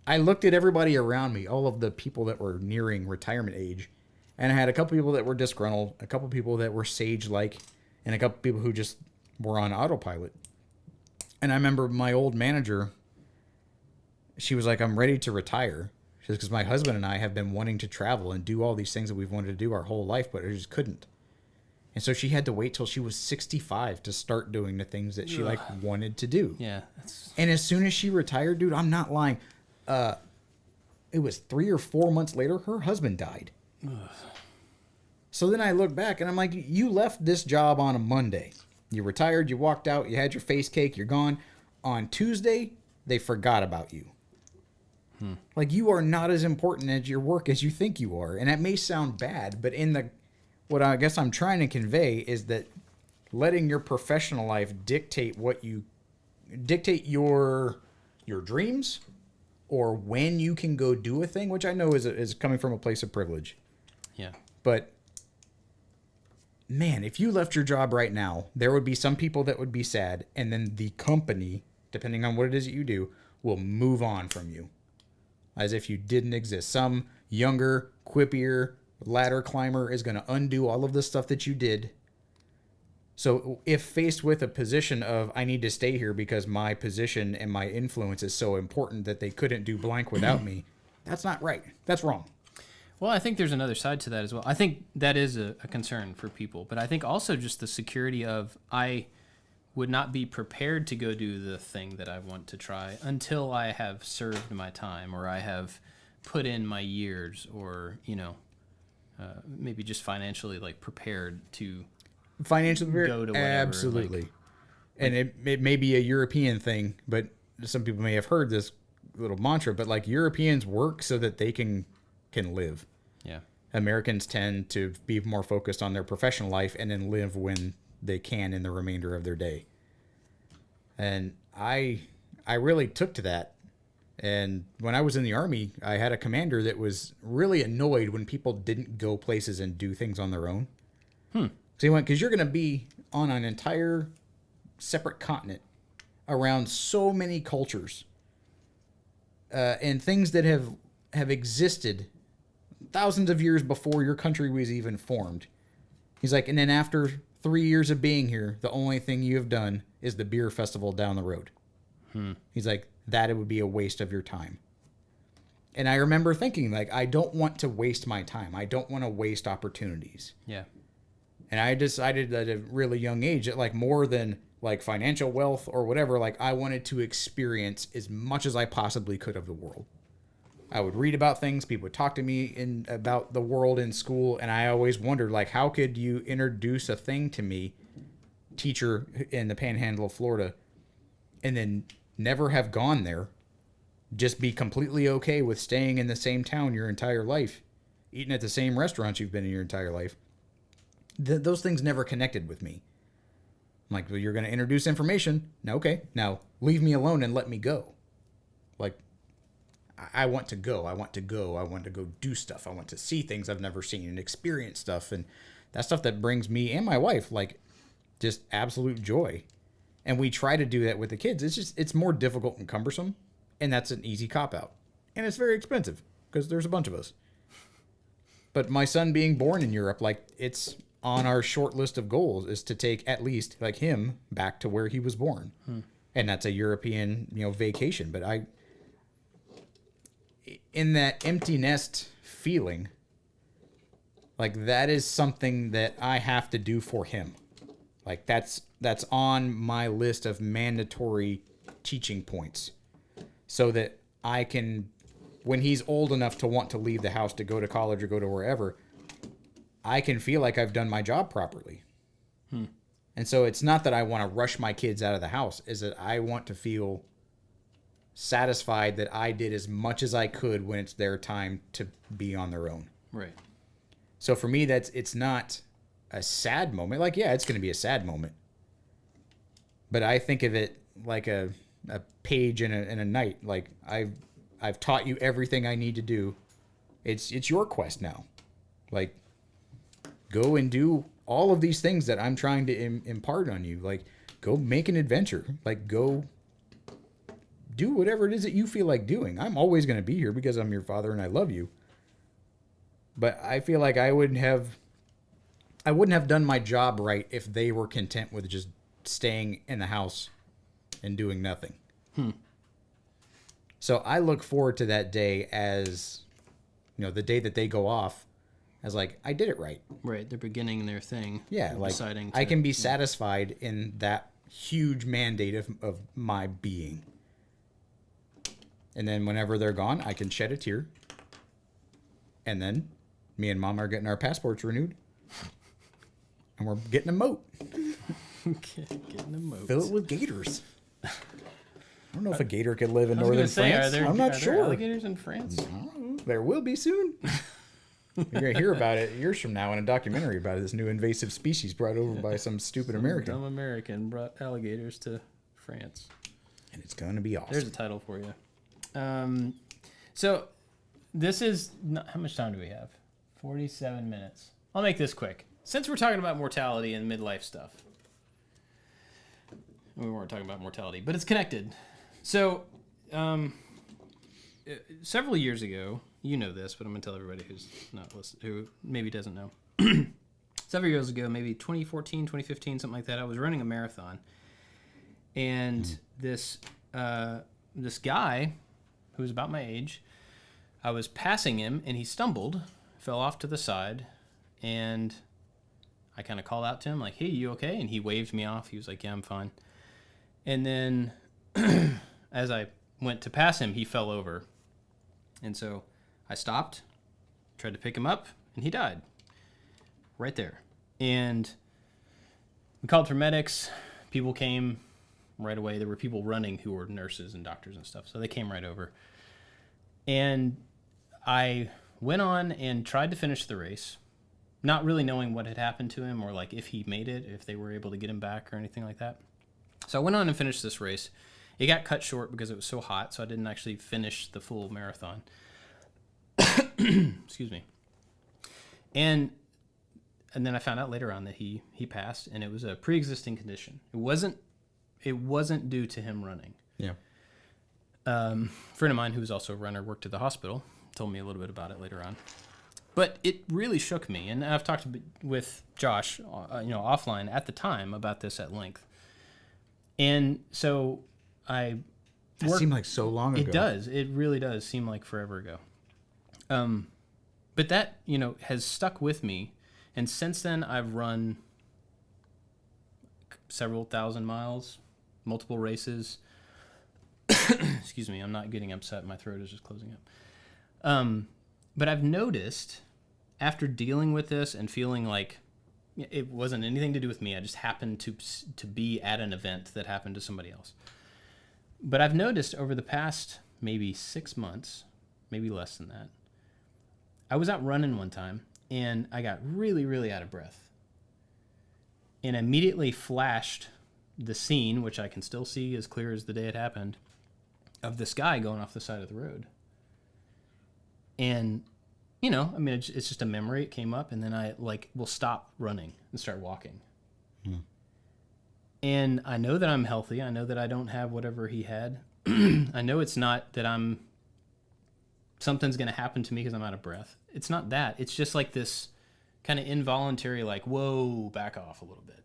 I looked at everybody around me, all of the people that were nearing retirement age, and I had a couple people that were disgruntled, a couple people that were sage-like, and a couple people who just were on autopilot. And I remember my old manager, she was like, I'm ready to retire. She says, because my husband and I have been wanting to travel and do all these things that we've wanted to do our whole life, but I just couldn't. And so she had to wait till she was 65 to start doing the things that she wanted to do. Yeah. And as soon as she retired, dude, I'm not lying. It was 3 or 4 months later, her husband died. So then I look back and I'm like, you left this job on a Monday. You retired, you walked out, you had your face cake, you're gone. On Tuesday, they forgot about you. Like, you are not as important at your work as you think you are. And that may sound bad, but what I guess I'm trying to convey is that letting your professional life dictate your dreams or when you can go do a thing, which I know is coming from a place of privilege. Yeah. But man, if you left your job right now, there would be some people that would be sad, and then the company, depending on what it is that you do, will move on from you as if you didn't exist. Some younger, quippier ladder climber is going to undo all of the stuff that you did. So if faced with a position of, I need to stay here because my position and my influence is so important that they couldn't do blank without me, that's not right. That's wrong. Well, I think there's another side to that as well. I think that is a concern for people, but I think also just the security of, I would not be prepared to go do the thing that I want to try until I have served my time, or I have put in my years, or, maybe just financially prepared to financially prepared, go to whatever. Absolutely. And it may be a European thing, but some people may have heard this little mantra, but Europeans work so that they can live. Yeah. Americans tend to be more focused on their professional life and then live when they can in the remainder of their day. And I really took to that. And when I was in the Army, I had a commander that was really annoyed when people didn't go places and do things on their own. So he went, because you're going to be on an entire separate continent around so many cultures and things that have existed thousands of years before your country was even formed. He's like, and then after 3 years of being here, the only thing you have done is the beer festival down the road. He's like, that it would be a waste of your time. And I remember thinking, I don't want to waste my time. I don't want to waste opportunities. Yeah. And I decided at a really young age that more than financial wealth or whatever, I wanted to experience as much as I possibly could of the world. I would read about things. People would talk to me about the world in school. And I always wondered, how could you introduce a thing to me, teacher in the panhandle of Florida, and then never have gone there, just be completely okay with staying in the same town your entire life, eating at the same restaurants you've been in your entire life. Those things never connected with me. I'm like, well, you're going to introduce information. No, okay. Now leave me alone and let me go. I want to go. I want to go do stuff. I want to see things I've never seen and experience stuff. And that's stuff that brings me and my wife, just absolute joy. And we try to do that with the kids. It's more difficult and cumbersome. And that's an easy cop-out. And it's very expensive because there's a bunch of us. But my son being born in Europe, it's on our short list of goals is to take at least him back to where he was born. And that's a European, vacation. But in that empty nest feeling, that is something that I have to do for him. That's on my list of mandatory teaching points so that I can, when he's old enough to want to leave the house to go to college or go to wherever, I can feel like I've done my job properly. And so it's not that I want to rush my kids out of the house, is that I want to feel satisfied that I did as much as I could when it's their time to be on their own. Right. So for me, it's not a sad moment. It's going to be a sad moment. But I think of it like a page in a night. I've taught you everything I need to do. It's your quest now. Go and do all of these things that I'm trying to impart on you. Go make an adventure. Go do whatever it is that you feel like doing. I'm always going to be here because I'm your father and I love you. But I feel like I wouldn't have done my job right if they were content with just staying in the house and doing nothing. So I look forward to that day as, the day that they go off as I did it right. Right. They're beginning their thing. Yeah. Deciding I can be satisfied in that huge mandate of my being. And then whenever they're gone, I can shed a tear. And then me and Mom are getting our passports renewed. And we're getting a moat. Getting a moat. Fill it with gators. I don't know if a gator could live in I was northern gonna say, France. I'm not are there sure. alligators in France? I don't know. There will be soon. You're going to hear about it years from now in a documentary about this new invasive species brought over by some stupid American. Dumb American brought alligators to France. And it's going to be awesome. There's a title for you. So this is how much time do we have? 47 minutes. I'll make this quick. Since we're talking about mortality and midlife stuff. We weren't talking about mortality, but it's connected. So several years ago, you know this, but I'm going to tell everybody who's not listening, who maybe doesn't know. Several years ago, maybe 2014, 2015, something like that, I was running a marathon. And this guy who was about my age, I was passing him, and he stumbled, fell off to the side, and I kind of called out to him, like, hey, you okay? And he waved me off. He was like, yeah, I'm fine. And then as I went to pass him, he fell over. And so I stopped, tried to pick him up, and he died right there. And we called for medics. People came right away. There were people running who were nurses and doctors and stuff. So they came right over. And I went on and tried to finish the race, not really knowing what had happened to him or like if he made it, if they were able to get him back or anything like that. So I went on and finished this race. It got cut short because it was so hot, so I didn't actually finish the full marathon. Excuse me. And then I found out later on that he passed, and it was a pre-existing condition. It wasn't due to him running. Yeah. Friend of mine who was also a runner worked at the hospital, told me a little bit about it later on. But it really shook me, and I've talked with Josh, offline at the time about this at length. And so that seemed like so long ago. It does. It really does seem like forever ago. But that, has stuck with me. And since then, I've run several thousand miles, multiple races. Excuse me, I'm not getting upset. My throat is just closing up. But I've noticed after dealing with this and feeling like it wasn't anything to do with me, I just happened to be at an event that happened to somebody else. But I've noticed over the past maybe 6 months, maybe less than that, I was out running one time and I got really, really out of breath. And immediately flashed the scene, which I can still see as clear as the day it happened, of this guy going off the side of the road. And, it's just a memory. It came up, and then I, will stop running and start walking. And I know that I'm healthy. I know that I don't have whatever he had. I know it's not that something's going to happen to me because I'm out of breath. It's not that. It's just like this kind of involuntary, whoa, back off a little bit.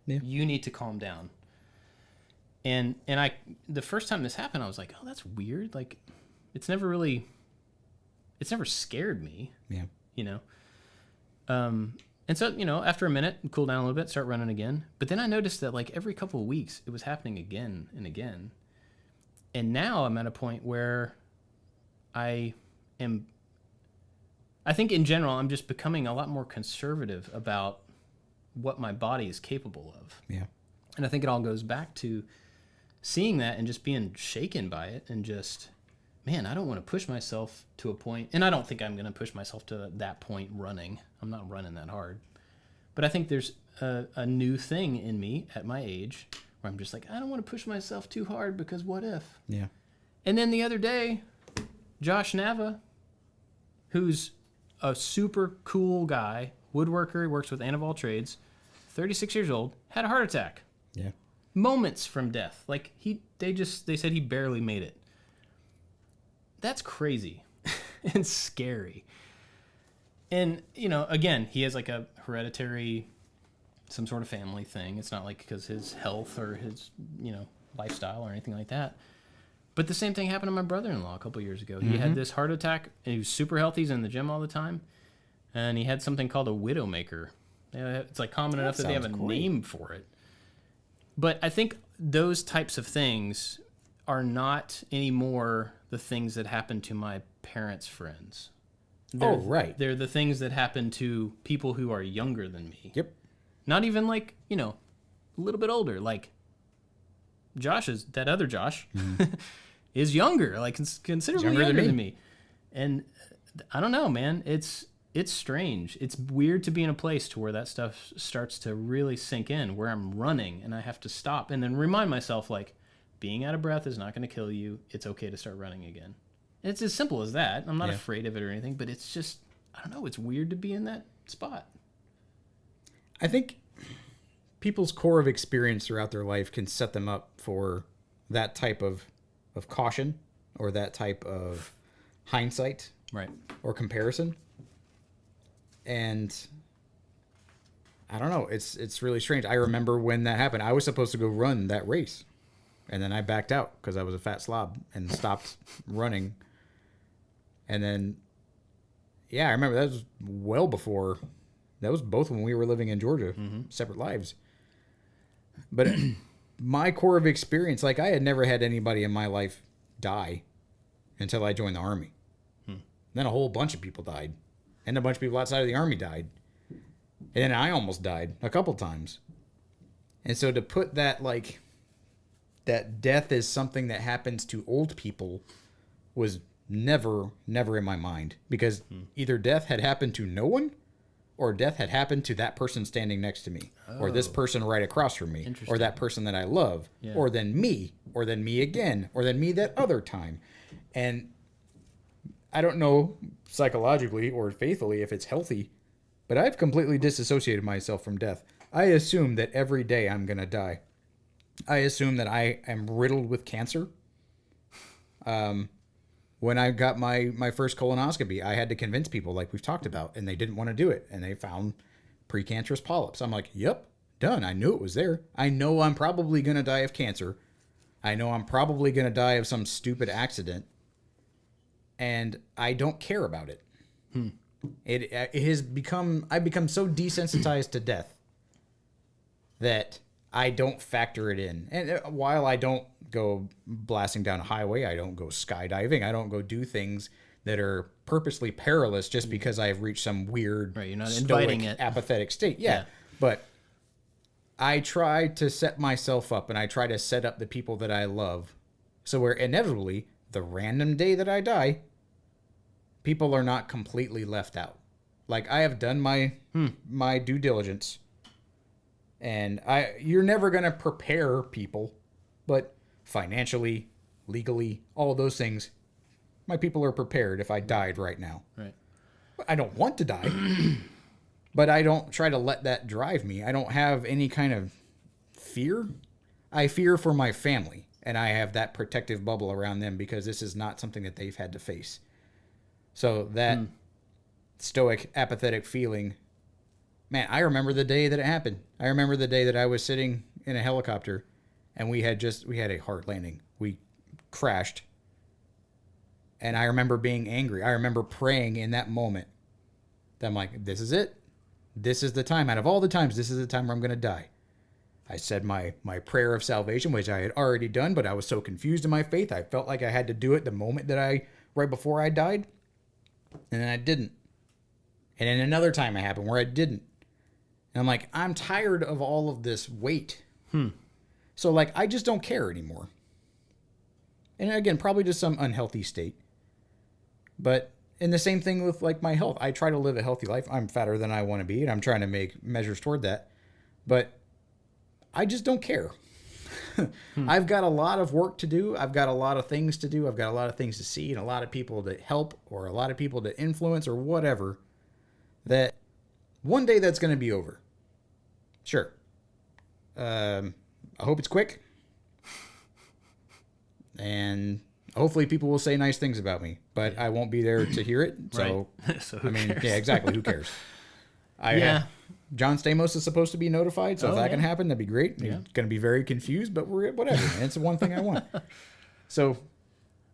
Yeah. You need to calm down. And the first time this happened, I was like, oh, that's weird. It's never scared me. Yeah. And so, after a minute, cool down a little bit, start running again. But then I noticed that every couple of weeks, it was happening again and again. And now I'm at a point where I think in general, I'm just becoming a lot more conservative about what my body is capable of. Yeah. And I think it all goes back to seeing that and just being shaken by it and just, man, I don't want to push myself to a point. And I don't think I'm going to push myself to that point running. I'm not running that hard. But I think there's a new thing in me at my age where I'm just like, I don't want to push myself too hard because what if? Yeah. And then the other day, Josh Nava, who's a super cool guy, woodworker, he works with Anna of all trades, 36 years old, had a heart attack. Yeah. Moments from death. They said he barely made it. That's crazy and scary. And, again, he has a hereditary, some sort of family thing. It's not because his health or his, lifestyle or anything like that. But the same thing happened to my brother-in-law a couple years ago. He had this heart attack, and he was super healthy. He's in the gym all the time. And he had something called a widowmaker. It's common enough that they have a name for it. But I think those types of things are not anymore the things that happened to my parents' friends. right. They're the things that happen to people who are younger than me. Yep. Not even like, a little bit older. Like that other Josh is younger, like considerably younger than me. And I don't know, man. It's strange. It's weird to be in a place to where that stuff starts to really sink in, where I'm running and I have to stop and then remind myself, like, being out of breath is not going to kill you. It's okay to start running again. It's as simple as that. I'm not afraid of it or anything, but it's just, I don't know, it's weird to be in that spot. I think people's core of experience throughout their life can set them up for that type of caution or that type of hindsight, right, or comparison. And I don't know, it's really strange. I remember when that happened. I was supposed to go run that race, and then I backed out because I was a fat slob and stopped running. And then, I remember that was well before. That was both when we were living in Georgia, separate lives. But my core of experience, like, I had never had anybody in my life die until I joined the Army. Then a whole bunch of people died. And a bunch of people outside of the Army died. And then I almost died a couple times. And so to put that, like, that death is something that happens to old people was never in my mind. Because either death had happened to no one, or death had happened to that person standing next to me, or this person right across from me, or that person that I love, or then me again, or then me that other time. And I don't know psychologically or faithfully if it's healthy, but I've completely disassociated myself from death. I assume that every day I'm going to die. I assume that I am riddled with cancer. When I got my first colonoscopy, I had to convince people, like we've talked about, and they didn't want to do it. And they found precancerous polyps. I'm like, yep, done. I knew it was there. I know I'm probably going to die of cancer. I know I'm probably going to die of some stupid accident. And I don't care about it. It has become, I've become so desensitized to death that I don't factor it in. And while I don't go blasting down a highway, I don't go skydiving, I don't go do things that are purposely perilous just because I've reached some weird, right, you're not stoic, inviting it, apathetic state. Yeah. But I try to set myself up, and I try to set up the people that I love, so where inevitably the random day that I die, people are not completely left out. Like, I have done my due diligence, and you're never going to prepare people, but financially, legally, all of those things, my people are prepared if I died right now. Right. I don't want to die, but I don't try to let that drive me. I don't have any kind of fear. I fear for my family, and I have that protective bubble around them because this is not something that they've had to face. So that stoic, apathetic feeling, man, I remember the day that it happened. I remember the day that I was sitting in a helicopter and we had a hard landing. We crashed. And I remember being angry. I remember praying in that moment that I'm like, this is it. This is the time. Out of all the times, this is the time where I'm going to die. I said my prayer of salvation, which I had already done, but I was so confused in my faith. I felt like I had to do it the moment that right before I died. And then I didn't. And then another time it happened where I didn't. And I'm like, I'm tired of all of this weight. So, like, I just don't care anymore. And again, probably just some unhealthy state. But, and the same thing with, like, my health. I try to live a healthy life. I'm fatter than I want to be, and I'm trying to make measures toward that. But I just don't care. I've got a lot of work to do. I've got a lot of things to do. I've got a lot of things to see and a lot of people to help or a lot of people to influence or whatever, that one day that's going to be over. Sure. I hope it's quick. And hopefully people will say nice things about me, but I won't be there to hear it. So, right. So who cares? Yeah, exactly. Who cares? John Stamos is supposed to be notified, so if that can happen, that'd be great. He's going to be very confused, but whatever. Man. It's the one thing I want. So,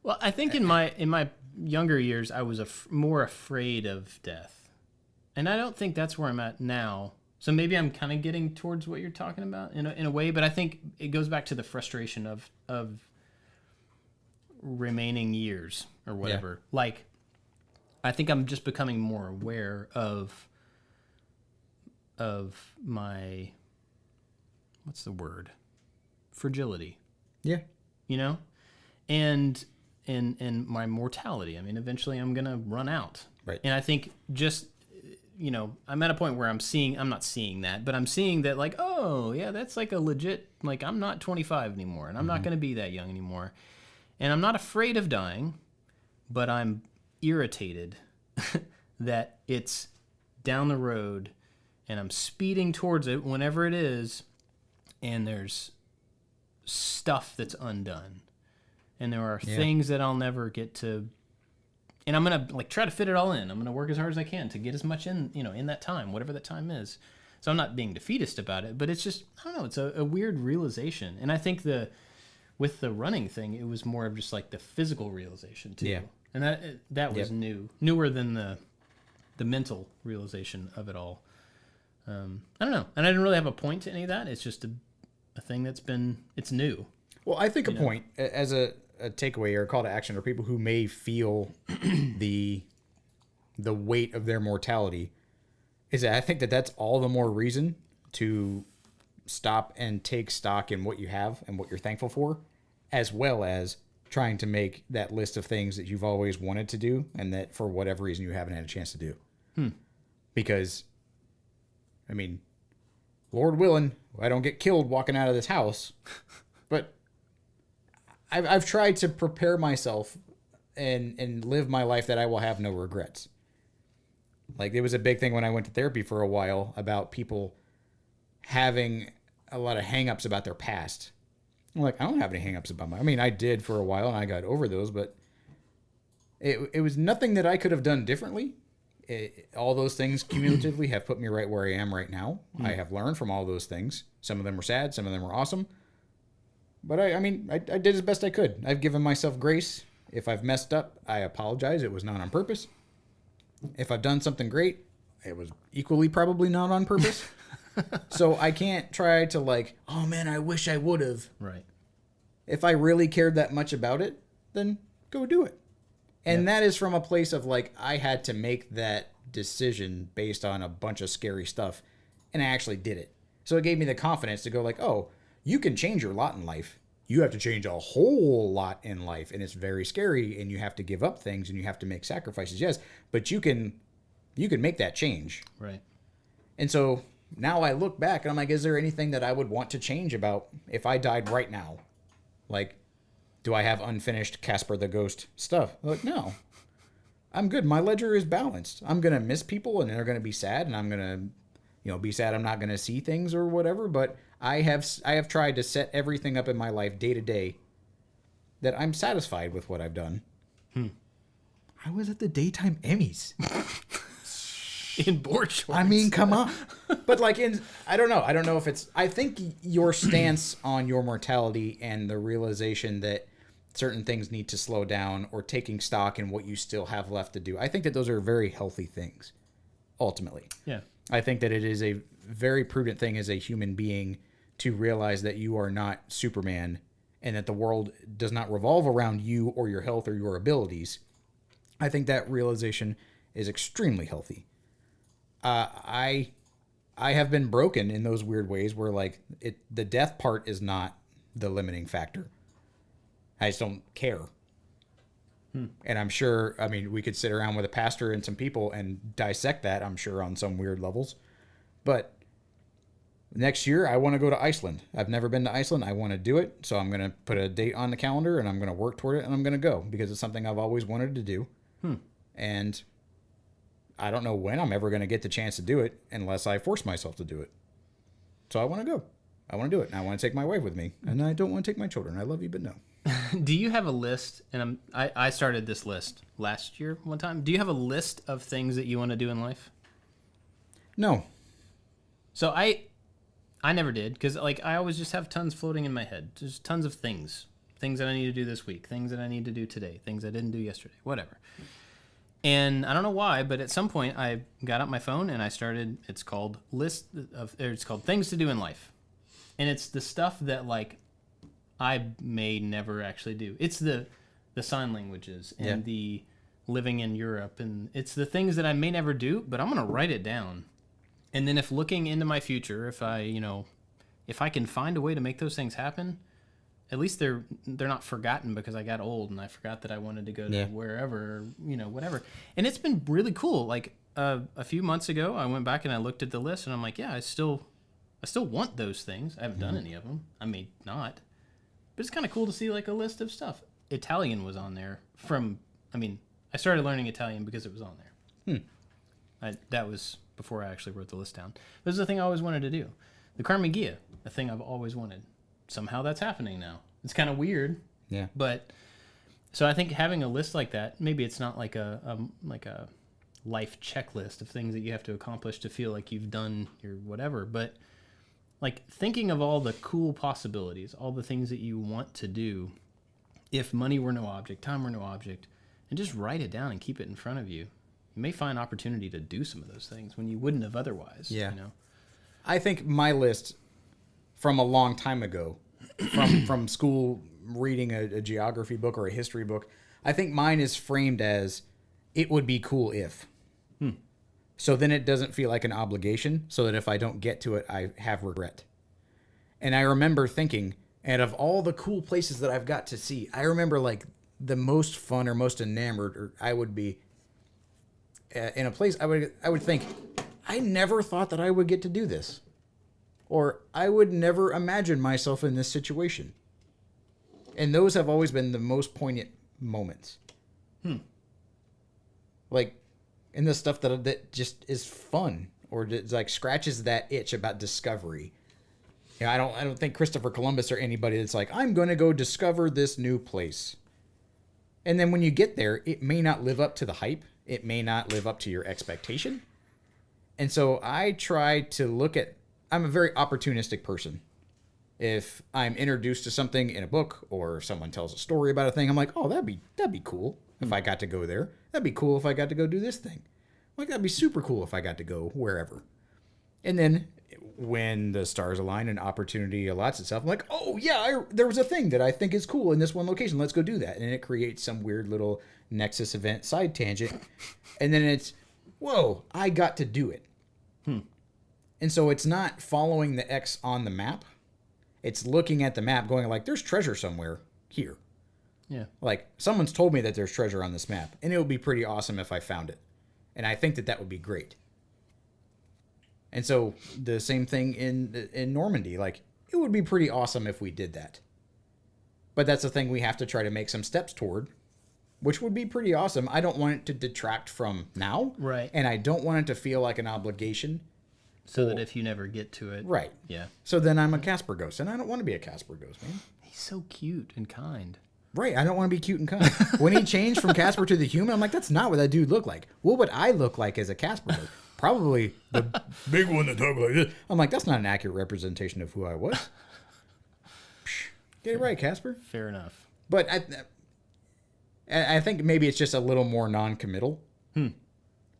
well, I think in my younger years, I was more afraid of death, and I don't think that's where I'm at now. So maybe I'm kind of getting towards what you're talking about in a way, but I think it goes back to the frustration of remaining years or whatever. Like, I think I'm just becoming more aware of my, what's the word? Fragility, Yeah. you know? And my mortality. I mean, eventually I'm going to run out. Right. And I think just, I'm at a point where I'm not seeing that, but I'm seeing that like, oh, yeah, that's like a legit, like I'm not 25 anymore and I'm not going to be that young anymore. And I'm not afraid of dying, but I'm irritated that it's down the road and I'm speeding towards it whenever it is, and there's stuff that's undone. And there are things that I'll never get to, and I'm going to like try to fit it all in. I'm going to work as hard as I can to get as much in, in that time, whatever that time is. So I'm not being defeatist about it, but it's just, I don't know, it's a weird realization. And I think with the running thing, it was more of just like the physical realization too. Yeah. And that was newer than the mental realization of it all. I don't know. And I didn't really have a point to any of that. It's just a thing it's new. Well, I think a point as a takeaway or a call to action for people who may feel the weight of their mortality is that I think that's all the more reason to stop and take stock in what you have and what you're thankful for, as well as trying to make that list of things that you've always wanted to do and that for whatever reason you haven't had a chance to do. Because, I mean, Lord willing, I don't get killed walking out of this house, but I've tried to prepare myself and live my life that I will have no regrets. Like, it was a big thing when I went to therapy for a while about people having a lot of hang-ups about their past. I'm like, I don't have any hang-ups about I mean, I did for a while and I got over those, but it was nothing that I could have done differently. All those things cumulatively have put me right where I am right now. I have learned from all those things. Some of them were sad, some of them were awesome. But I did as best I could. I've given myself grace. If I've messed up, I apologize. It was not on purpose. If I've done something great, it was equally probably not on purpose. So I can't try to like, oh man, I wish I would have. Right. If I really cared that much about it, then go do it. And that is from a place of like, I had to make that decision based on a bunch of scary stuff. And I actually did it. So it gave me the confidence to go like, oh, you can change your lot in life. You have to change a whole lot in life. And it's very scary. And you have to give up things and you have to make sacrifices. Yes. But you can make that change. Right. And so now I look back and I'm like, is there anything that I would want to change about if I died right now? Like, do I have unfinished Casper the Ghost stuff? I'm like, no. I'm good. My ledger is balanced. I'm going to miss people and they're going to be sad and I'm going to, be sad I'm not going to see things or whatever, but I have tried to set everything up in my life day to day that I'm satisfied with what I've done. I was at the daytime Emmys. In board shorts. I mean, come on. But like I don't know if it's, I think your stance on your mortality and the realization that certain things need to slow down or taking stock in what you still have left to do. I think that those are very healthy things, ultimately. Yeah. I think that it is a very prudent thing as a human being to realize that you are not Superman and that the world does not revolve around you or your health or your abilities. I think that realization is extremely healthy. I have been broken in those weird ways where like the death part is not the limiting factor. I just don't care. And I'm sure, I mean, we could sit around with a pastor and some people and dissect that, I'm sure, on some weird levels. But next year, I want to go to Iceland. I've never been to Iceland. I want to do it. So I'm going to put a date on the calendar and I'm going to work toward it and I'm going to go because it's something I've always wanted to do. And I don't know when I'm ever going to get the chance to do it unless I force myself to do it. So I want to go. I want to do it. And I want to take my wife with me. And I don't want to take my children. I love you, but no. Do you have a list? And I started this list last year one time. Do you have a list of things that you want to do in life? No. So I never did because like I always just have tons floating in my head. Just tons of things that I need to do this week, things that I need to do today, things I didn't do yesterday, whatever. And I don't know why, but at some point I got out my phone and I started. It's called Things to Do in Life, and it's the stuff that like I may never actually do. It's the sign languages and the living in Europe, and it's the things that I may never do, but I'm going to write it down. And then if looking into my future, if I can find a way to make those things happen, at least they're not forgotten because I got old and I forgot that I wanted to go to wherever, whatever. And it's been really cool. Like a few months ago, I went back and I looked at the list and I'm like, yeah, I still want those things. I haven't done any of them. I may not, but it's kind of cool to see like a list of stuff. Italian was on there I started learning Italian because it was on there. That was before I actually wrote the list down. This is the thing I always wanted to do. The Carmagia, a thing I've always wanted. Somehow that's happening now. It's kind of weird. Yeah. But so I think having a list like that, maybe it's not like a life checklist of things that you have to accomplish to feel like you've done your whatever, but like thinking of all the cool possibilities, all the things that you want to do if money were no object, time were no object, and just write it down and keep it in front of you. You may find opportunity to do some of those things when you wouldn't have otherwise. Yeah. I think my list from a long time ago, from school reading a geography book or a history book, I think mine is framed as it would be cool if. So then it doesn't feel like an obligation, so that if I don't get to it, I have regret. And I remember thinking, and of all the cool places that I've got to see, I remember like the most fun or most enamored or I would be in a place I would think, I never thought that I would get to do this. Or I would never imagine myself in this situation. And those have always been the most poignant moments. Like, in the stuff that just is fun or like scratches that itch about discovery. I don't think Christopher Columbus or anybody that's like, I'm going to go discover this new place. And then when you get there, it may not live up to the hype. It may not live up to your expectation. And so I try to look at, I'm a very opportunistic person. If I'm introduced to something in a book or someone tells a story about a thing, I'm like, oh, that'd be cool if I got to go there. That'd be cool if I got to go do this thing. Like, that'd be super cool if I got to go wherever. And then when the stars align and opportunity allots itself, I'm like, oh, yeah, there was a thing that I think is cool in this one location. Let's go do that. And it creates some weird little Nexus event side tangent. And then it's, whoa, I got to do it. And so it's not following the X on the map. It's looking at the map going like, there's treasure somewhere here. Yeah. Like, someone's told me that there's treasure on this map, and it would be pretty awesome if I found it. And I think that would be great. And so the same thing in Normandy. Like, it would be pretty awesome if we did that. But that's the thing we have to try to make some steps toward, which would be pretty awesome. I don't want it to detract from now. Right. And I don't want it to feel like an obligation. So that if you never get to it. Right. Yeah. So then I'm a Casper ghost, and I don't want to be a Casper ghost, man. He's so cute and kind. Right, I don't want to be cute and kind. When he changed from Casper to the human, I'm like, that's not what that dude looked like. What would I look like as a Casper ghost? Probably the big one that talks like this. I'm like, that's not an accurate representation of who I was. Get it right, Casper. Fair enough. But I think maybe it's just a little more non-committal.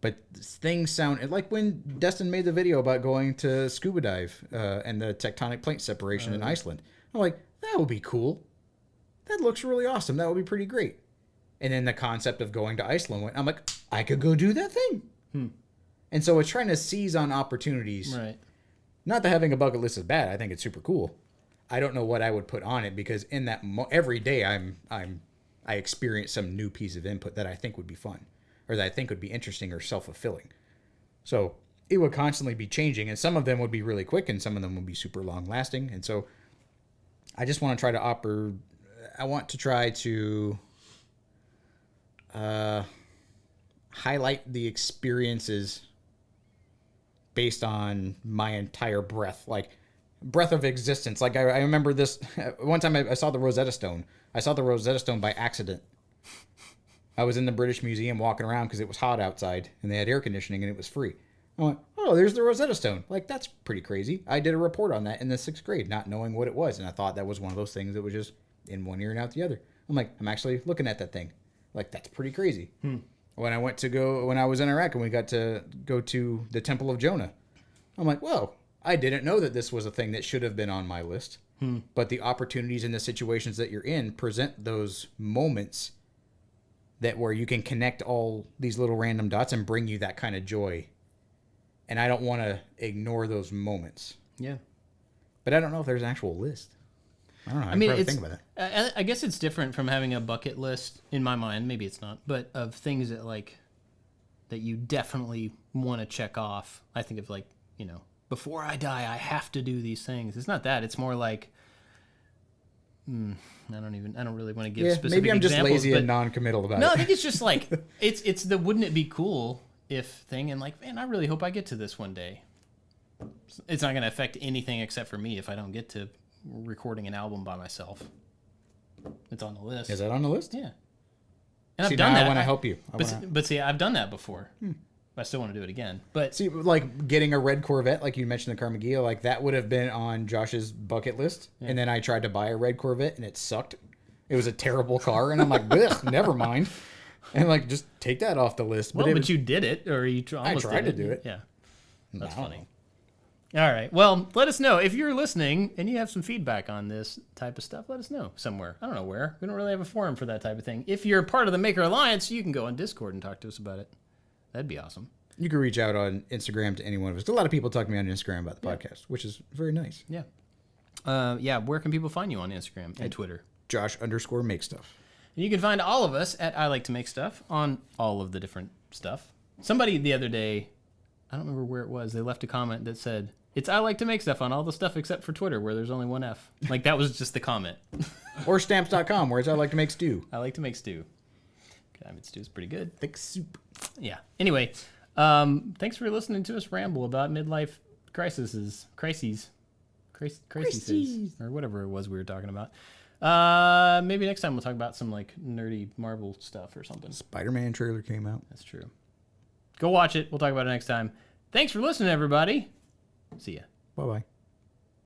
But things sound like when Destin made the video about going to scuba dive and the tectonic plate separation in Iceland. I'm like, that would be cool. That looks really awesome. That would be pretty great. And then the concept of going to Iceland, I'm like, I could go do that thing. And so it's trying to seize on opportunities. Right. Not that having a bucket list is bad. I think it's super cool. I don't know what I would put on it because in that every day I experience some new piece of input that I think would be fun or that I think would be interesting or self-fulfilling. So it would constantly be changing, and some of them would be really quick and some of them would be super long-lasting. And so I just want to try to I want to try to highlight the experiences based on my entire breadth of existence. Like I remember this one time I saw the Rosetta Stone. I saw the Rosetta Stone by accident. I was in the British Museum walking around because it was hot outside and they had air conditioning and it was free. I went, oh, there's the Rosetta Stone. Like, that's pretty crazy. I did a report on that in the 6th grade, not knowing what it was. And I thought that was one of those things that was just in one ear and out the other. I'm like, I'm actually looking at that thing. Like, that's pretty crazy. When I was in Iraq and we got to go to the Temple of Jonah, I'm like, whoa, I didn't know that this was a thing that should have been on my list. But the opportunities and the situations that you're in present those moments that where you can connect all these little random dots and bring you that kind of joy. And I don't want to ignore those moments. Yeah. But I don't know if there's an actual list. I don't know. I mean, probably think about it. I guess it's different from having a bucket list in my mind. Maybe it's not, but of things that like that you definitely want to check off. I think of like, you know, before I die, I have to do these things. It's not that. It's more like, I don't really want to give specific maybe I'm just examples, lazy but and non-committal about it. no, I think it's just like it's the wouldn't it be cool if thing, and like, man, I really hope I get to this one day. It's not going to affect anything except for me if I don't get to recording an album by myself. It's on the list. Is that on the list? Yeah. And See, I've done now that. I want to help you. But see, I've done that before. I still want to do it again. But See, like getting a red Corvette, like you mentioned the Carmageddon, like that would have been on Josh's bucket list. Yeah. And then I tried to buy a red Corvette and it sucked. It was a terrible car. And I'm like, blech, never mind. And like, just take that off the list. But you did it, or you almost tried did to do it. Yeah. That's funny. All right. Well, let us know. If you're listening and you have some feedback on this type of stuff, let us know somewhere. I don't know where. We don't really have a forum for that type of thing. If you're part of the Maker Alliance, you can go on Discord and talk to us about it. That'd be awesome. You can reach out on Instagram to any one of us. A lot of people talk to me on Instagram about the podcast, which is very nice. Yeah. Where can people find you on Instagram and Twitter? Josh_make_stuff. And you can find all of us at I Like to Make Stuff on all of the different stuff. Somebody the other day, I don't remember where it was, they left a comment that said, it's I Like to Make Stuff on all the stuff except for Twitter, where there's only one F. Like, that was just the comment. Or stamps.com, where it's I Like to Make Stew. I like to make stew. I mean, stew is pretty good. Thick soup. Yeah. Anyway, thanks for listening to us ramble about midlife crises, or whatever it was we were talking about. Maybe next time we'll talk about some like nerdy Marvel stuff or something. Spider-Man trailer came out. That's true. Go watch it. We'll talk about it next time. Thanks for listening, everybody. See ya. Bye-bye.